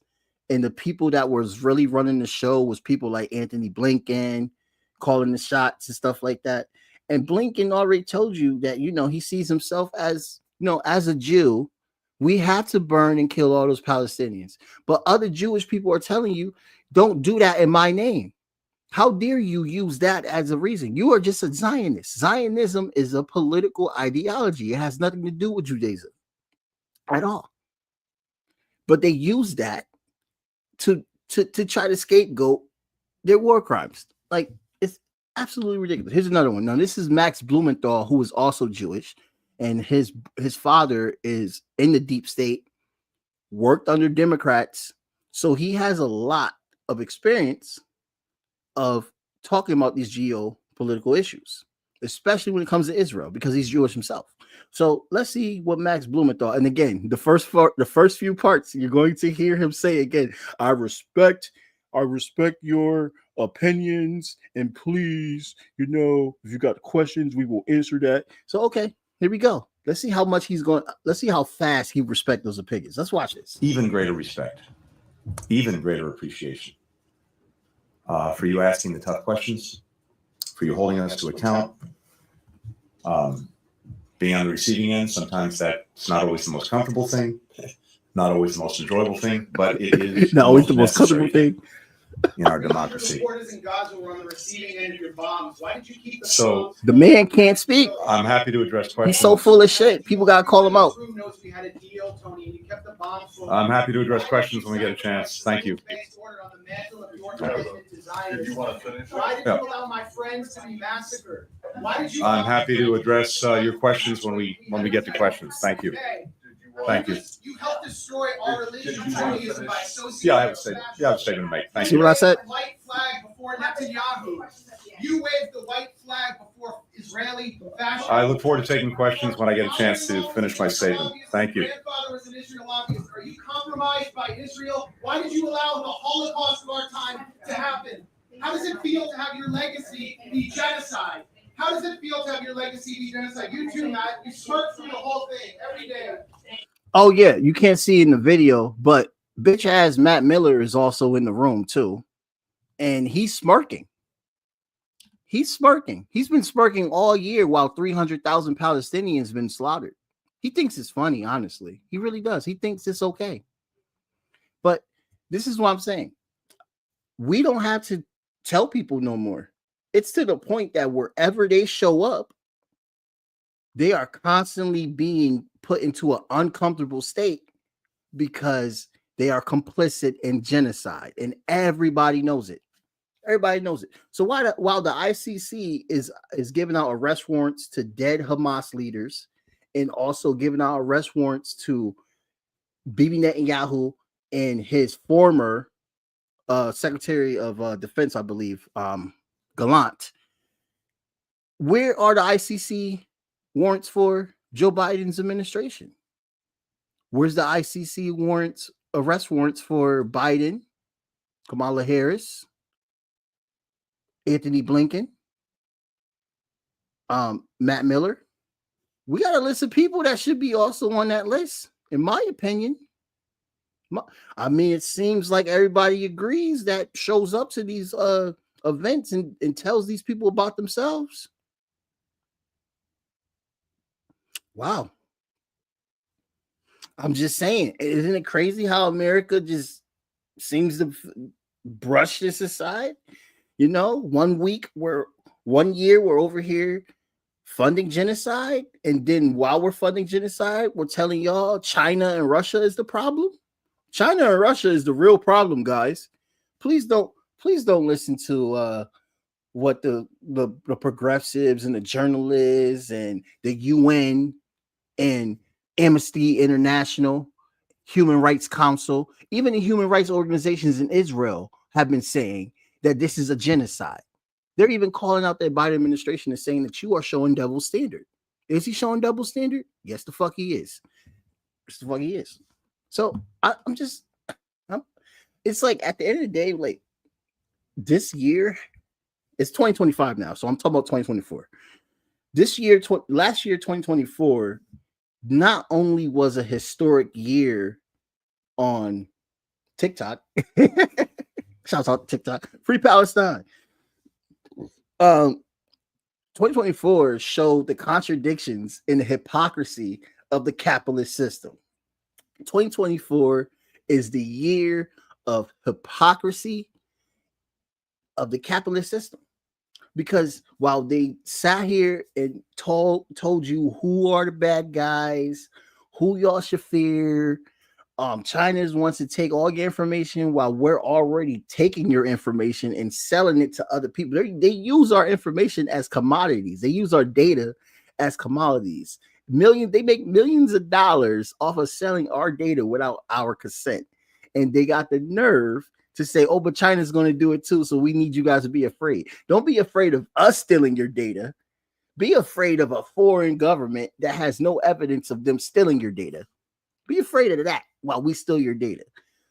And the people that was really running the show was people like Anthony Blinken, calling the shots and stuff like that. And Blinken already told you that, you know, he sees himself as, you know, as a Jew, we have to burn and kill all those Palestinians. But other Jewish people are telling you, don't do that in my name. How dare you use that as a reason? You are just a Zionist. Zionism is a political ideology. It has nothing to do with Judaism at all. But they use that to try to scapegoat their war crimes. Like, it's absolutely ridiculous. Here's another one. Now, this is Max Blumenthal, who is also Jewish, and his father is in the deep state, worked under Democrats, so he has a lot of experience of talking about these geopolitical issues, especially when it comes to Israel, because he's Jewish himself. So let's see what Max Blumenthal, and again, the first few parts, you're going to hear him say again, I respect your opinions, and please, you know, if you got questions, we will answer that. So, okay, here we go. Let's see how much let's see how fast he respects those opinions. Let's watch this. Even greater respect, even greater appreciation for you asking the tough questions, for you holding us to account, being on the receiving end. Sometimes that's not always the most comfortable thing, not always the most enjoyable thing, but it is not always the most comfortable thing in our democracy. Reporters in Gaza were on the receiving end of your bombs. Why did you keep the So bombs? The man can't speak. I'm happy to address questions. He's so full of shit. People gotta call him out. Room knows we had a deal, Tony, and you kept the bombs full. I'm happy to address questions when we get a chance. Thank you. Did you want to finish? Why did you allow my friends to be massacred? Why did you? I'm happy to address your questions when we get to questions. Thank you. Thank you. You helped destroy our religion by associating. Yeah, I have a statement. Yeah, I have a statement to make. Thank See you. what I said? White flag before Netanyahu. You waved the white flag before Israeli fascism. I look forward to taking questions when I get a chance to finish my statement. Thank you. Grandfather was an Israel lobbyist. Are you compromised by Israel? Why did you allow the Holocaust of our time to happen? How does it feel to have your legacy be genocide? How does it feel to have your legacy be genocide? You too, Matt. You smirk through the whole thing every day. Oh yeah, you can't see in the video, but bitch ass Matt Miller is also in the room too, and he's smirking. He's smirking. He's been smirking all year while 300,000 Palestinians been slaughtered. He thinks it's funny, honestly. He really does. He thinks it's okay. But this is what I'm saying. We don't have to tell people no more. It's to the point that wherever they show up, they are constantly being put into an uncomfortable state because they are complicit in genocide, and everybody knows it. Everybody knows it. So while the ICC is giving out arrest warrants to dead Hamas leaders, and also giving out arrest warrants to Bibi Netanyahu and his former Secretary of Defense, I believe, Gallant, where are the ICC warrants for Joe Biden's administration? Where's the ICC warrants, arrest warrants for Biden, Kamala Harris, Anthony Blinken, Matt Miller? We got a list of people that should be also on that list, in my opinion. I mean, it seems like everybody agrees that shows up to these events and tells these people about themselves. Wow. I'm just saying, isn't it crazy how America just seems to brush this aside? You know, 1 year we're over here funding genocide, and then while we're funding genocide, we're telling y'all China and Russia is the problem. China and Russia is the real problem, guys. Please don't listen to what the progressives and the journalists and the UN and Amnesty International, Human Rights Council, even the human rights organizations in Israel have been saying that this is a genocide. They're even calling out the Biden administration and saying that you are showing double standard. Is he showing double standard? Yes, the fuck he is. Yes, the fuck he is. So it's like at the end of the day, like this year, it's 2025 now. So I'm talking about 2024. This year, last year, 2024, not only was a historic year on TikTok, shouts out TikTok, Free Palestine. 2024 showed the contradictions and the hypocrisy of the capitalist system. 2024 is the year of hypocrisy of the capitalist system. Because while they sat here and told you who are the bad guys, who y'all should fear, China wants to take all your information while we're already taking your information and selling it to other people. They use our information as commodities. They use our data as commodities. They make millions of dollars off of selling our data without our consent. And they got the nerve to say, oh, but China's going to do it too. So we need you guys to be afraid. Don't be afraid of us stealing your data. Be afraid of a foreign government that has no evidence of them stealing your data. Be afraid of that while we steal your data.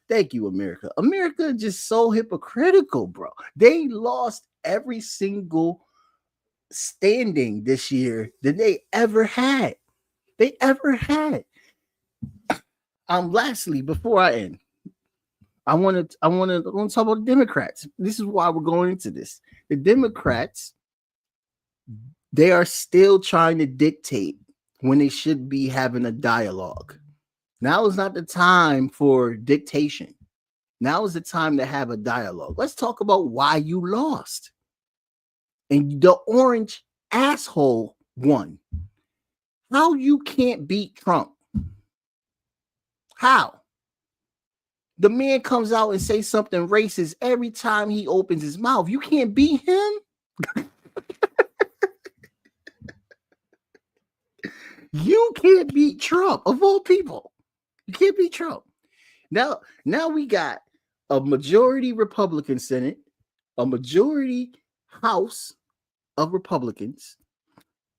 Thank you, America. America is just so hypocritical, bro. They lost every single standing this year that they ever had. Lastly, before I end, I want to talk about the Democrats. This is why we're going into this. The Democrats, they are still trying to dictate when they should be having a dialogue. Now is not the time for dictation. Now is the time to have a dialogue. Let's talk about why you lost. And the orange asshole won. How you can't beat Trump? How? The man comes out and says something racist every time he opens his mouth. You can't beat him. You can't beat Trump, of all people. You can't beat Trump. Now we got a majority Republican Senate, a majority House of Republicans,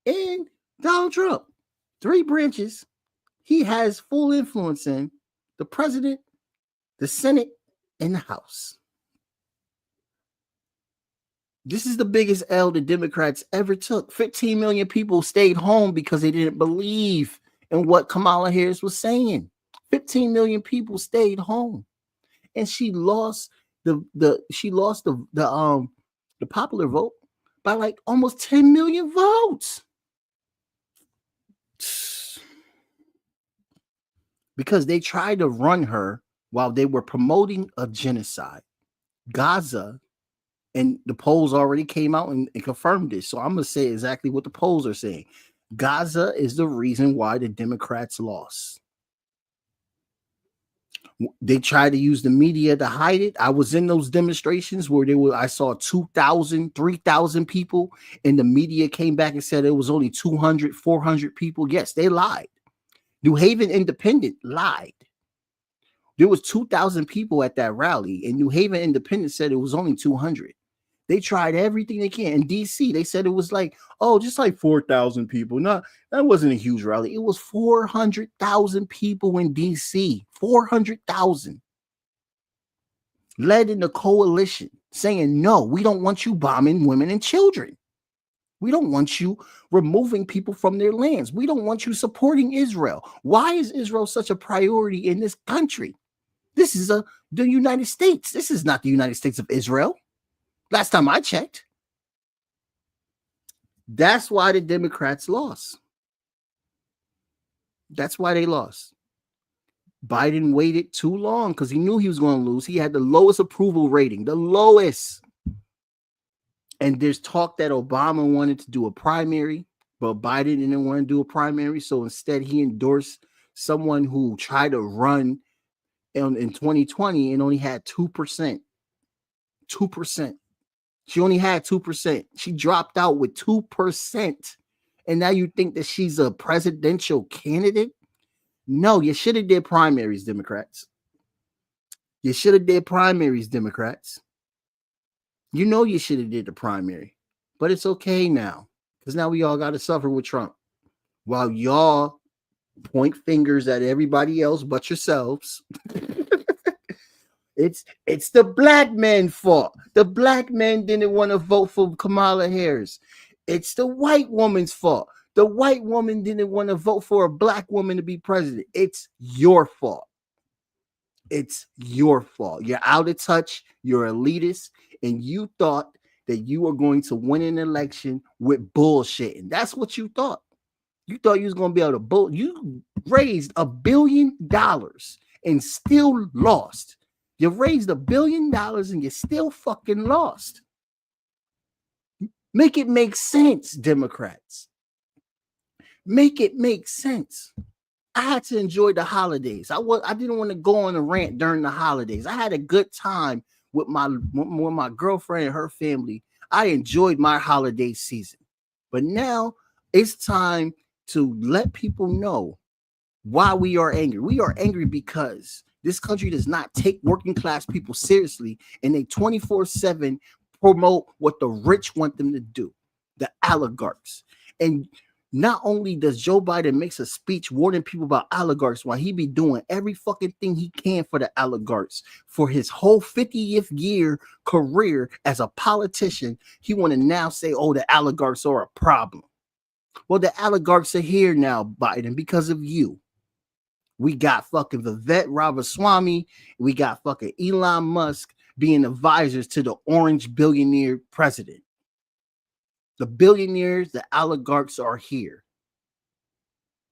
and Donald Trump. 3 branches he has full influence in: the president, the Senate, and the House. This is the biggest L the Democrats ever took. 15 million people stayed home because they didn't believe in what Kamala Harris was saying. 15 million people stayed home, and she lost the popular vote by like almost 10 million votes. Because they tried to run her while they were promoting a genocide. Gaza And the polls already came out and confirmed this. So I'm going to say exactly what the polls are saying. Gaza is the reason why the Democrats lost. They tried to use the media to hide it. I was in those demonstrations where I saw 2,000, 3,000 people, and the media came back and said it was only 200, 400 people. Yes, they lied. New Haven Independent lied. There was 2,000 people at that rally, and New Haven Independent said it was only 200. They tried everything they can. In DC, they said it was like, oh, just like 4,000 people. No, that wasn't a huge rally. It was 400,000 people in DC. 400,000. Led in the coalition saying, no, we don't want you bombing women and children. We don't want you removing people from their lands. We don't want you supporting Israel. Why is Israel such a priority in this country? This is the United States. This is not the United States of Israel. Last time I checked. That's why the Democrats lost. That's why they lost. Biden waited too long because he knew he was going to lose. He had the lowest approval rating, the lowest. And there's talk that Obama wanted to do a primary, but Biden didn't want to do a primary. So instead, he endorsed someone who tried to run in 2020 and only had 2%. 2%. She only had 2%. She dropped out with 2%. And now you think that she's a presidential candidate? No, you should have did primaries, Democrats. You should have did primaries, Democrats. You know you should have did the primary. But it's okay now. Because now we all got to suffer with Trump. While y'all point fingers at everybody else but yourselves. It's the black man's fault. The black man didn't want to vote for Kamala Harris. It's the white woman's fault. The white woman didn't want to vote for a black woman to be president. It's your fault. It's your fault. You're out of touch. You're elitist. And you thought that you were going to win an election with bullshit. And that's what you thought. You thought you was going to be able to You raised $1 billion and still lost. You raised $1 billion and you still fucking lost. Make it make sense, Democrats. Make it make sense. I had to enjoy the holidays. I didn't want to go on a rant during the holidays. I had a good time with my girlfriend and her family. I enjoyed my holiday season. But now it's time to let people know why we are angry. We are angry because this country does not take working class people seriously, and they 24/7 promote what the rich want them to do, the oligarchs. And not only does Joe Biden makes a speech warning people about oligarchs while he be doing every fucking thing he can for the oligarchs for his whole 50th year career as a politician, he want to now say, oh, the oligarchs are a problem. Well, the oligarchs are here now, Biden, because of you. We got fucking Vivek Ramaswamy. We got fucking Elon Musk being advisors to the orange billionaire president. The billionaires, the oligarchs are here.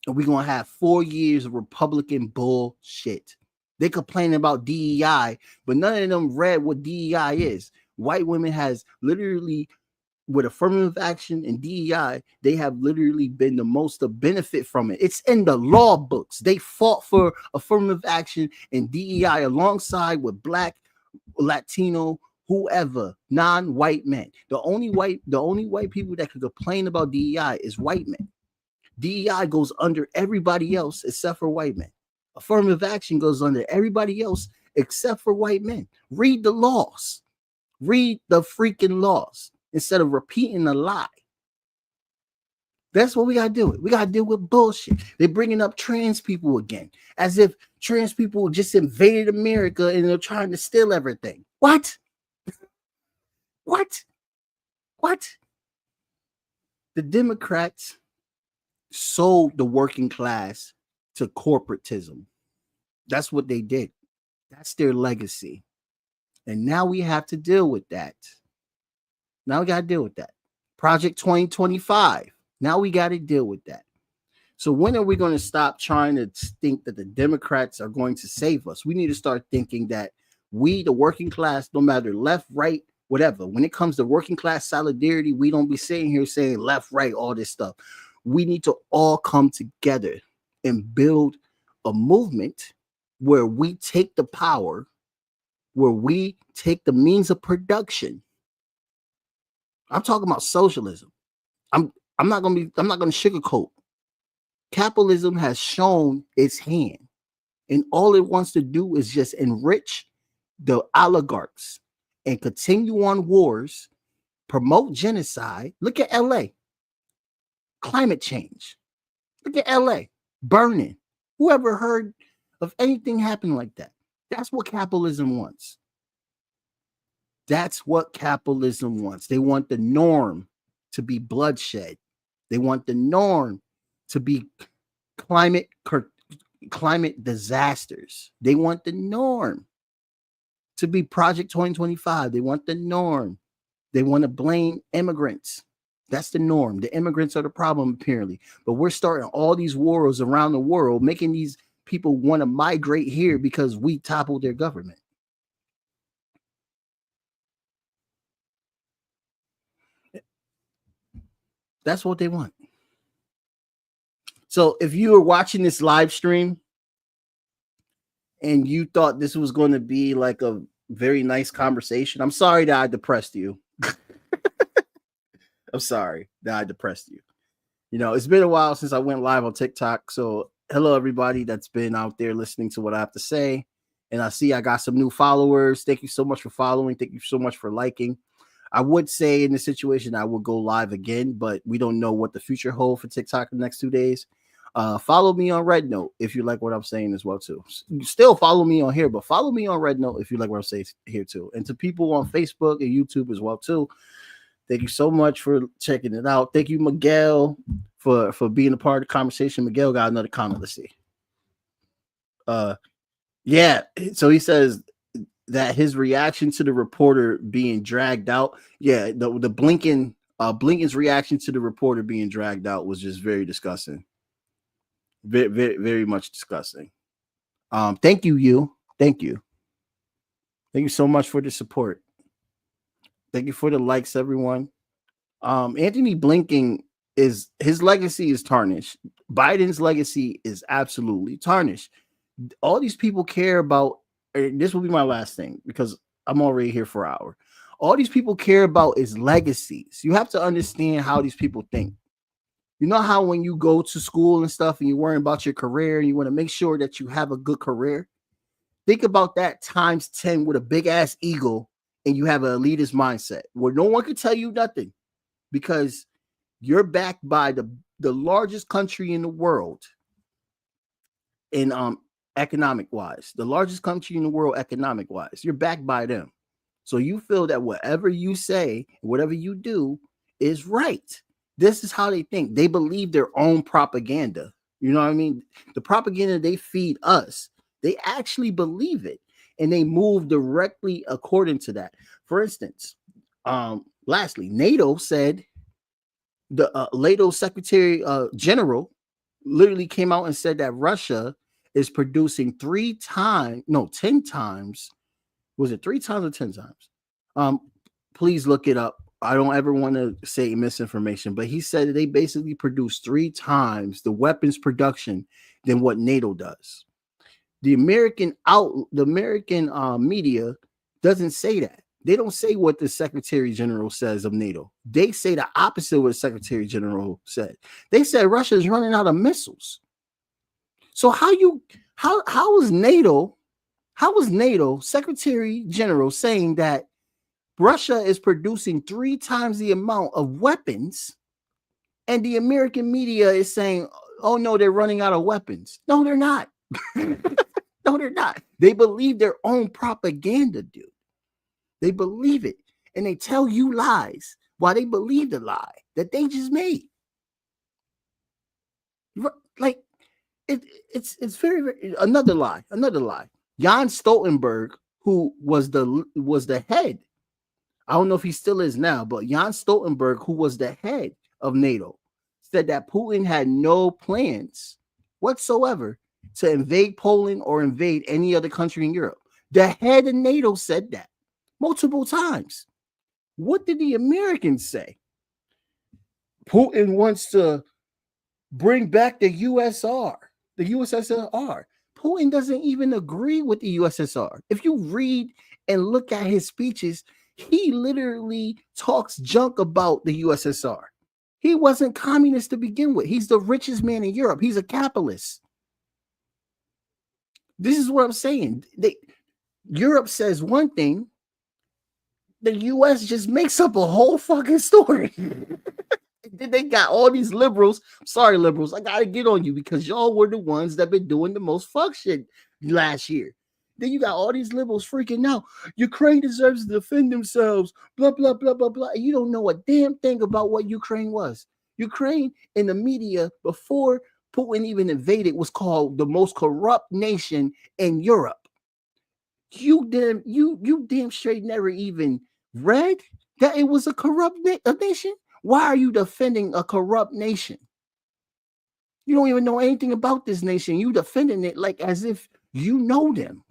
And we're going to have 4 years of Republican bullshit. They complaining about DEI, but none of them read what DEI is. White women has literally, with affirmative action and DEI, they have literally been the most to benefit from it. It's in the law books. They fought for affirmative action and DEI alongside with Black, Latino, whoever, non-white men. The only white people that can complain about DEI is white men. DEI goes under everybody else except for white men. Affirmative action goes under everybody else except for white men. Read the laws. Read the freaking laws instead of repeating a lie. That's what we got to deal with. We got to deal with bullshit. They're bringing up trans people again, as if trans people just invaded America and they're trying to steal everything. What? What? The Democrats sold the working class to corporatism. That's what they did. That's their legacy. And now we have to deal with that. Now we got to deal with that. Project 2025. Now we got to deal with that. So when are we going to stop trying to think that the Democrats are going to save us? We need to start thinking that we, the working class, no matter left, right, whatever. When it comes to working class solidarity, we don't be sitting here saying left, right, all this stuff. We need to all come together and build a movement where we take the power, where we take the means of production. I'm talking about socialism. I'm not gonna sugarcoat. Capitalism has shown its hand, and all it wants to do is just enrich the oligarchs and continue on wars, promote genocide. Look at LA. Climate change. Look at LA burning. Who ever heard of anything happening like that? That's what capitalism wants. That's what capitalism wants. They want the norm to be bloodshed. They want the norm to be climate disasters. They want the norm to be Project 2025. They want the norm. They want to blame immigrants. That's the norm. The immigrants are the problem, apparently. But we're starting all these wars around the world, making these people want to migrate here because we toppled their government. That's what they want. So if you were watching this live stream and you thought this was going to be like a very nice conversation, I'm sorry that I depressed you. I'm sorry that I depressed you. You know, it's been a while since I went live on TikTok. So hello, everybody that's been out there listening to what I have to say. And I see I got some new followers. Thank you so much for following. Thank you so much for liking. I would say in this situation, I will go live again, but we don't know what the future holds for TikTok in the next 2 days. Follow me on Red Note if you like what I'm saying as well, too. Still follow me on here, but follow me on Red Note if you like what I'm saying here, too. And to people on Facebook and YouTube as well, too. Thank you so much for checking it out. Thank you, Miguel, for being a part of the conversation. Miguel got another comment. Let's see. Yeah. So he says that his reaction to the reporter being dragged out. Yeah. The Blinken's reaction to the reporter being dragged out was just very disgusting. Very, very, very much disgusting. Thank you, you. Thank you. Thank you so much for the support. Thank you for the likes, everyone. Anthony Blinken his legacy is tarnished. Biden's legacy is absolutely tarnished. All these people care about, this will be my last thing because I'm already here for an hour. All these people care about is legacies. You have to understand how these people think. You know how when you go to school and stuff and you're worrying about your career and you want to make sure that you have a good career? Think about that times 10 with a big ass ego and you have an elitist mindset where no one can tell you nothing because you're backed by the largest country in the world in economic wise, the largest country in the world economic wise. You're backed by them. So you feel that whatever you say, whatever you do is right. This is how they think. They believe their own propaganda. You know what I mean? The propaganda they feed us, they actually believe it and they move directly according to that. For instance, lastly, NATO said, the NATO Secretary General literally came out and said that Russia is producing 10 times. Was it 3 times or 10 times? Please look it up. I don't ever want to say misinformation, but he said that they basically produce 3 times the weapons production than what NATO does. The American media doesn't say that. They don't say what the Secretary General says of NATO. They say the opposite of what the Secretary General said. They said Russia is running out of missiles. So how is NATO Secretary General saying that Russia is producing 3 times the amount of weapons, and the American media is saying, oh no, they're running out of weapons? No, they're not. No, they're not. They believe their own propaganda, dude. They believe it. And they tell you lies while they believe the lie that they just made. Like, it's very, very, another lie. Jan Stoltenberg, who was the head, I don't know if he still is now, but Jan Stoltenberg, who was the head of NATO, said that Putin had no plans whatsoever to invade Poland or invade any other country in Europe. The head of NATO said that multiple times. What did the Americans say? Putin wants to bring back the USSR, the USSR. Putin doesn't even agree with the USSR. If you read and look at his speeches, he literally talks junk about the USSR. He wasn't communist to begin with. He's the richest man in Europe. He's a capitalist. This is what I'm saying. Europe says one thing, the US just makes up a whole fucking story. Then they got all these liberals. Sorry, liberals, I gotta get on you because y'all were the ones that been doing the most fuck shit last year. Then you got all these liberals freaking out. Ukraine deserves to defend themselves. Blah blah blah blah blah. And you don't know a damn thing about what Ukraine was. Ukraine in the media before Putin even invaded was called the most corrupt nation in Europe. You damn straight never even read that it was a corrupt nation. Why are you defending a corrupt nation? You don't even know anything about this nation. You defending it like as if you know them.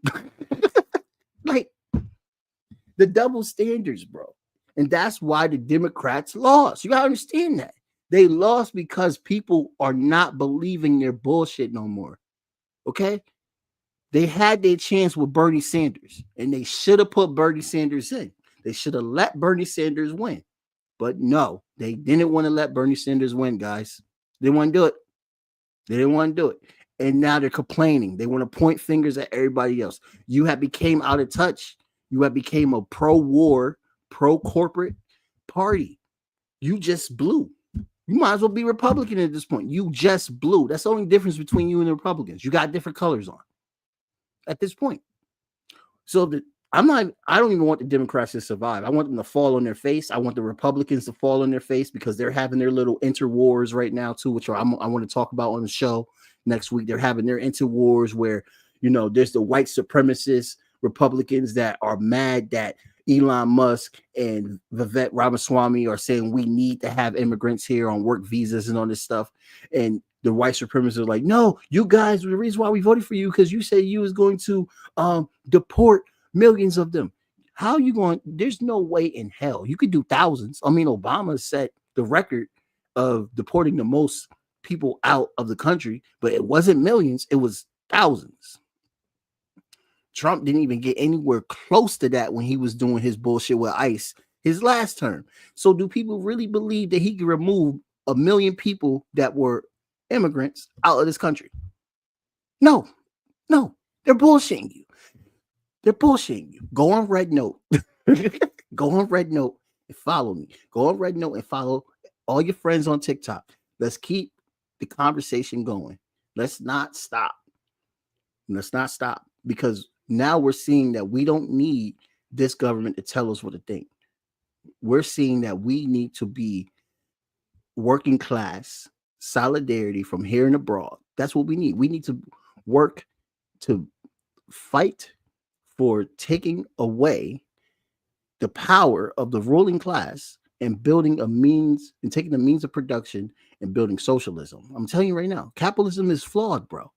Like the double standards, bro. And that's why the Democrats lost. You gotta understand that. They lost because people are not believing their bullshit no more. Okay? They had their chance with Bernie Sanders, and they should have put Bernie Sanders in. They should have let Bernie Sanders win. But no, they didn't want to let Bernie Sanders win, guys. They didn't want to do it. They didn't want to do it. And now they're complaining. They want to point fingers at everybody else. You have became out of touch. You have became a pro-war, pro-corporate party. You just blew. You might as well be Republican at this point. You just blew. That's the only difference between you and the Republicans. You got different colors on at this point. So I don't even want the Democrats to survive. I want them to fall on their face. I want the Republicans to fall on their face because they're having their little interwars right now too, which I want to talk about on the show next week. They're having their interwars where, there's the white supremacist Republicans that are mad that Elon Musk and Vivek Ramaswamy are saying we need to have immigrants here on work visas and all this stuff. And the white supremacists are like, no, you guys, the reason why we voted for you because you said you was going to deport millions of them. How are you going? There's no way in hell. You could do thousands. I mean, Obama set the record of deporting the most people out of the country, but it wasn't millions. It was thousands. Trump didn't even get anywhere close to that when he was doing his bullshit with ICE his last term. So do people really believe that he can remove 1 million people that were immigrants out of this country? No, they're bullshitting you. They're bullshitting you. Go on Red Note. Go on Red Note and follow me. Go on Red Note and follow all your friends on TikTok. Let's keep the conversation going. Let's not stop. Because now we're seeing that we don't need this government to tell us what to think. We're seeing that we need to be working class solidarity from here and abroad. That's what we need. We need to work to fight for taking away the power of the ruling class and building a means and taking the means of production and building socialism. I'm telling you right now, capitalism is flawed, bro.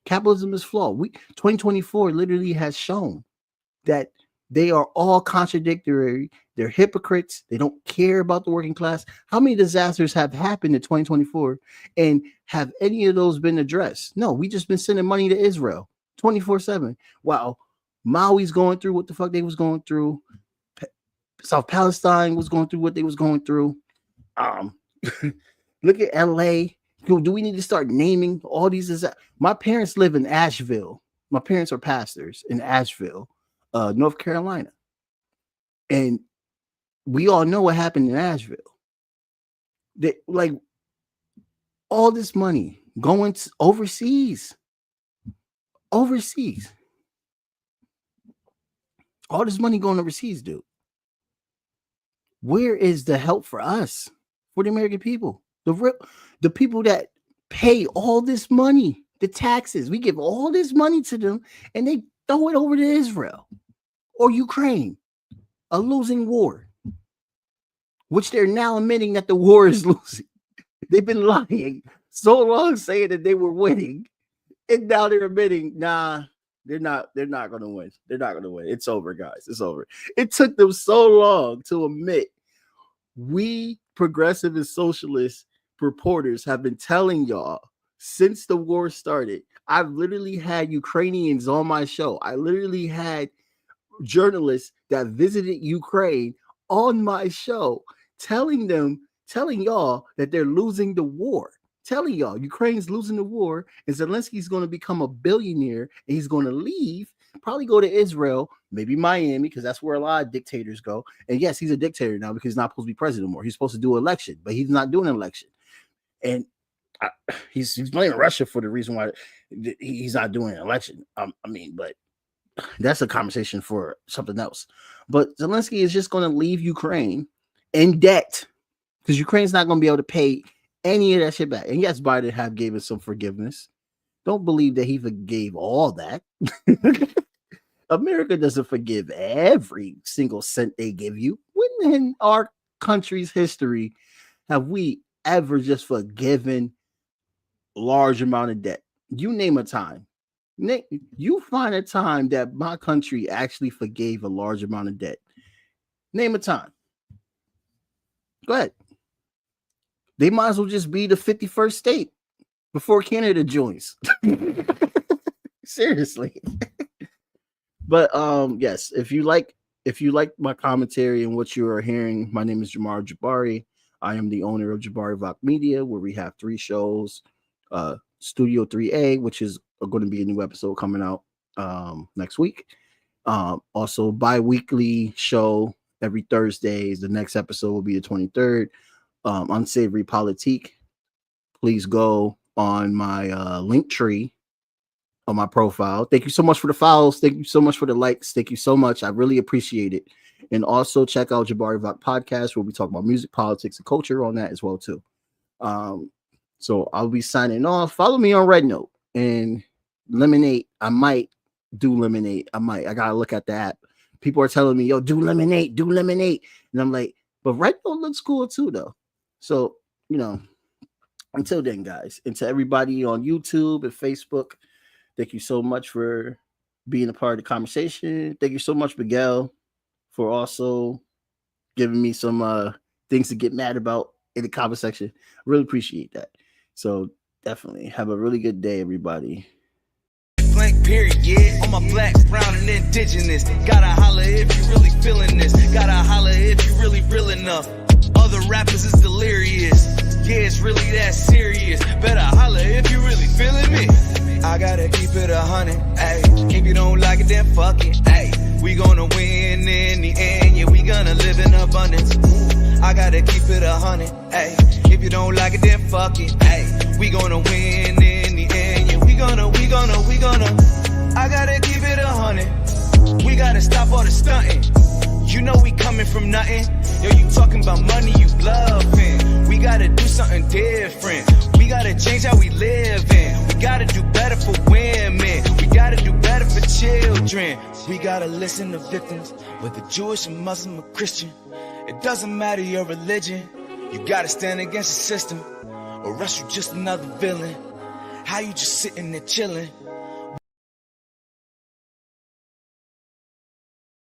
Capitalism is flawed. 2024 literally has shown that they are all contradictory. They're hypocrites. They don't care about the working class. How many disasters have happened in 2024 and have any of those been addressed? No, we just been sending money to Israel 24/7. Wow. Maui's going through what the fuck they was going through. South Palestine was going through what they was going through. Look at LA. Do we need to start naming all these? My parents live in Asheville. My parents are pastors in Asheville, North Carolina. And we all know what happened in Asheville. Like all this money going overseas. All this money going overseas, dude. Where is the help for us, for the American people? The people that pay all this money, the taxes, we give all this money to them and they throw it over to Israel or Ukraine, a losing war, which they're now admitting that the war is losing. They've been lying so long saying that they were winning. And now they're admitting, nah, They're not going to win. They're not going to win. It's over, guys. It's over. It took them so long to admit. We progressive and socialist reporters have been telling y'all since the war started. I've literally had Ukrainians on my show. I literally had journalists that visited Ukraine on my show telling y'all that they're losing the war. Telling y'all Ukraine's losing the war and Zelensky's going to become a billionaire and he's going to leave, probably go to Israel, maybe Miami, because that's where a lot of dictators go. And yes, he's a dictator now because he's not supposed to be president anymore. He's supposed to do an election, but he's not doing an election. And he's blaming Russia for the reason why he's not doing an election. But that's a conversation for something else. But Zelensky is just going to leave Ukraine in debt because Ukraine's not going to be able to pay any of that shit back. And yes, Biden have given some forgiveness. Don't believe that he forgave all that. America doesn't forgive every single cent they give you. When in our country's history have we ever just forgiven large amount of debt? You name a time. You find a time that my country actually forgave a large amount of debt. Name a time. Go ahead. They might as well just be the 51st state before Canada joins. Seriously. But yes, if you like my commentary and what you are hearing, my name is Jamar Jabari. I am the owner of Jabari Vok Media, where we have 3 shows. Studio 3A, which is going to be a new episode coming out next week. Also, bi-weekly show every Thursday. The next episode will be the 23rd. Unsavory Politique. Please go on my link tree on my profile. Thank you so much for the follows. Thank you so much for the likes. Thank you so much. I really appreciate it. And also check out Jabari Vok Podcast, where we talk about music, politics, and culture on that as well too. So I'll be signing off. Follow me on Red Note and Lemonade. I might do Lemonade. I gotta look at the app. People are telling me, yo, do Lemonade. And I'm like, but Red Note looks cool too, though. So, until then, guys, and to everybody on YouTube and Facebook, thank you so much for being a part of the conversation. Thank you so much, Miguel, for also giving me some things to get mad about in the comment section. Really appreciate that. So definitely have a really good day, everybody. Blank period, yeah. On my black, brown, and indigenous. Gotta holler if you really feeling this. Gotta holler if you really real enough. Other rappers is delirious. Yeah, it's really that serious. Better holler if you really feeling me. I gotta keep it 100, ayy. If you don't like it, then fuck it, ayy. We gonna win in the end, yeah, we gonna live in abundance. I gotta keep it 100, ayy. If you don't like it, then fuck it, ayy. We gonna win in the end, yeah, we gonna. I gotta keep it 100. We gotta stop all the stunting. You know we coming from nothing. Yo, you talking about money, you bluffing. We gotta do something different. We gotta change how we live in. We gotta do better for women. We gotta do better for children. We gotta listen to victims, whether Jewish or Muslim or Christian. It doesn't matter your religion. You gotta stand against the system, or else you just another villain. How you just sitting there chilling?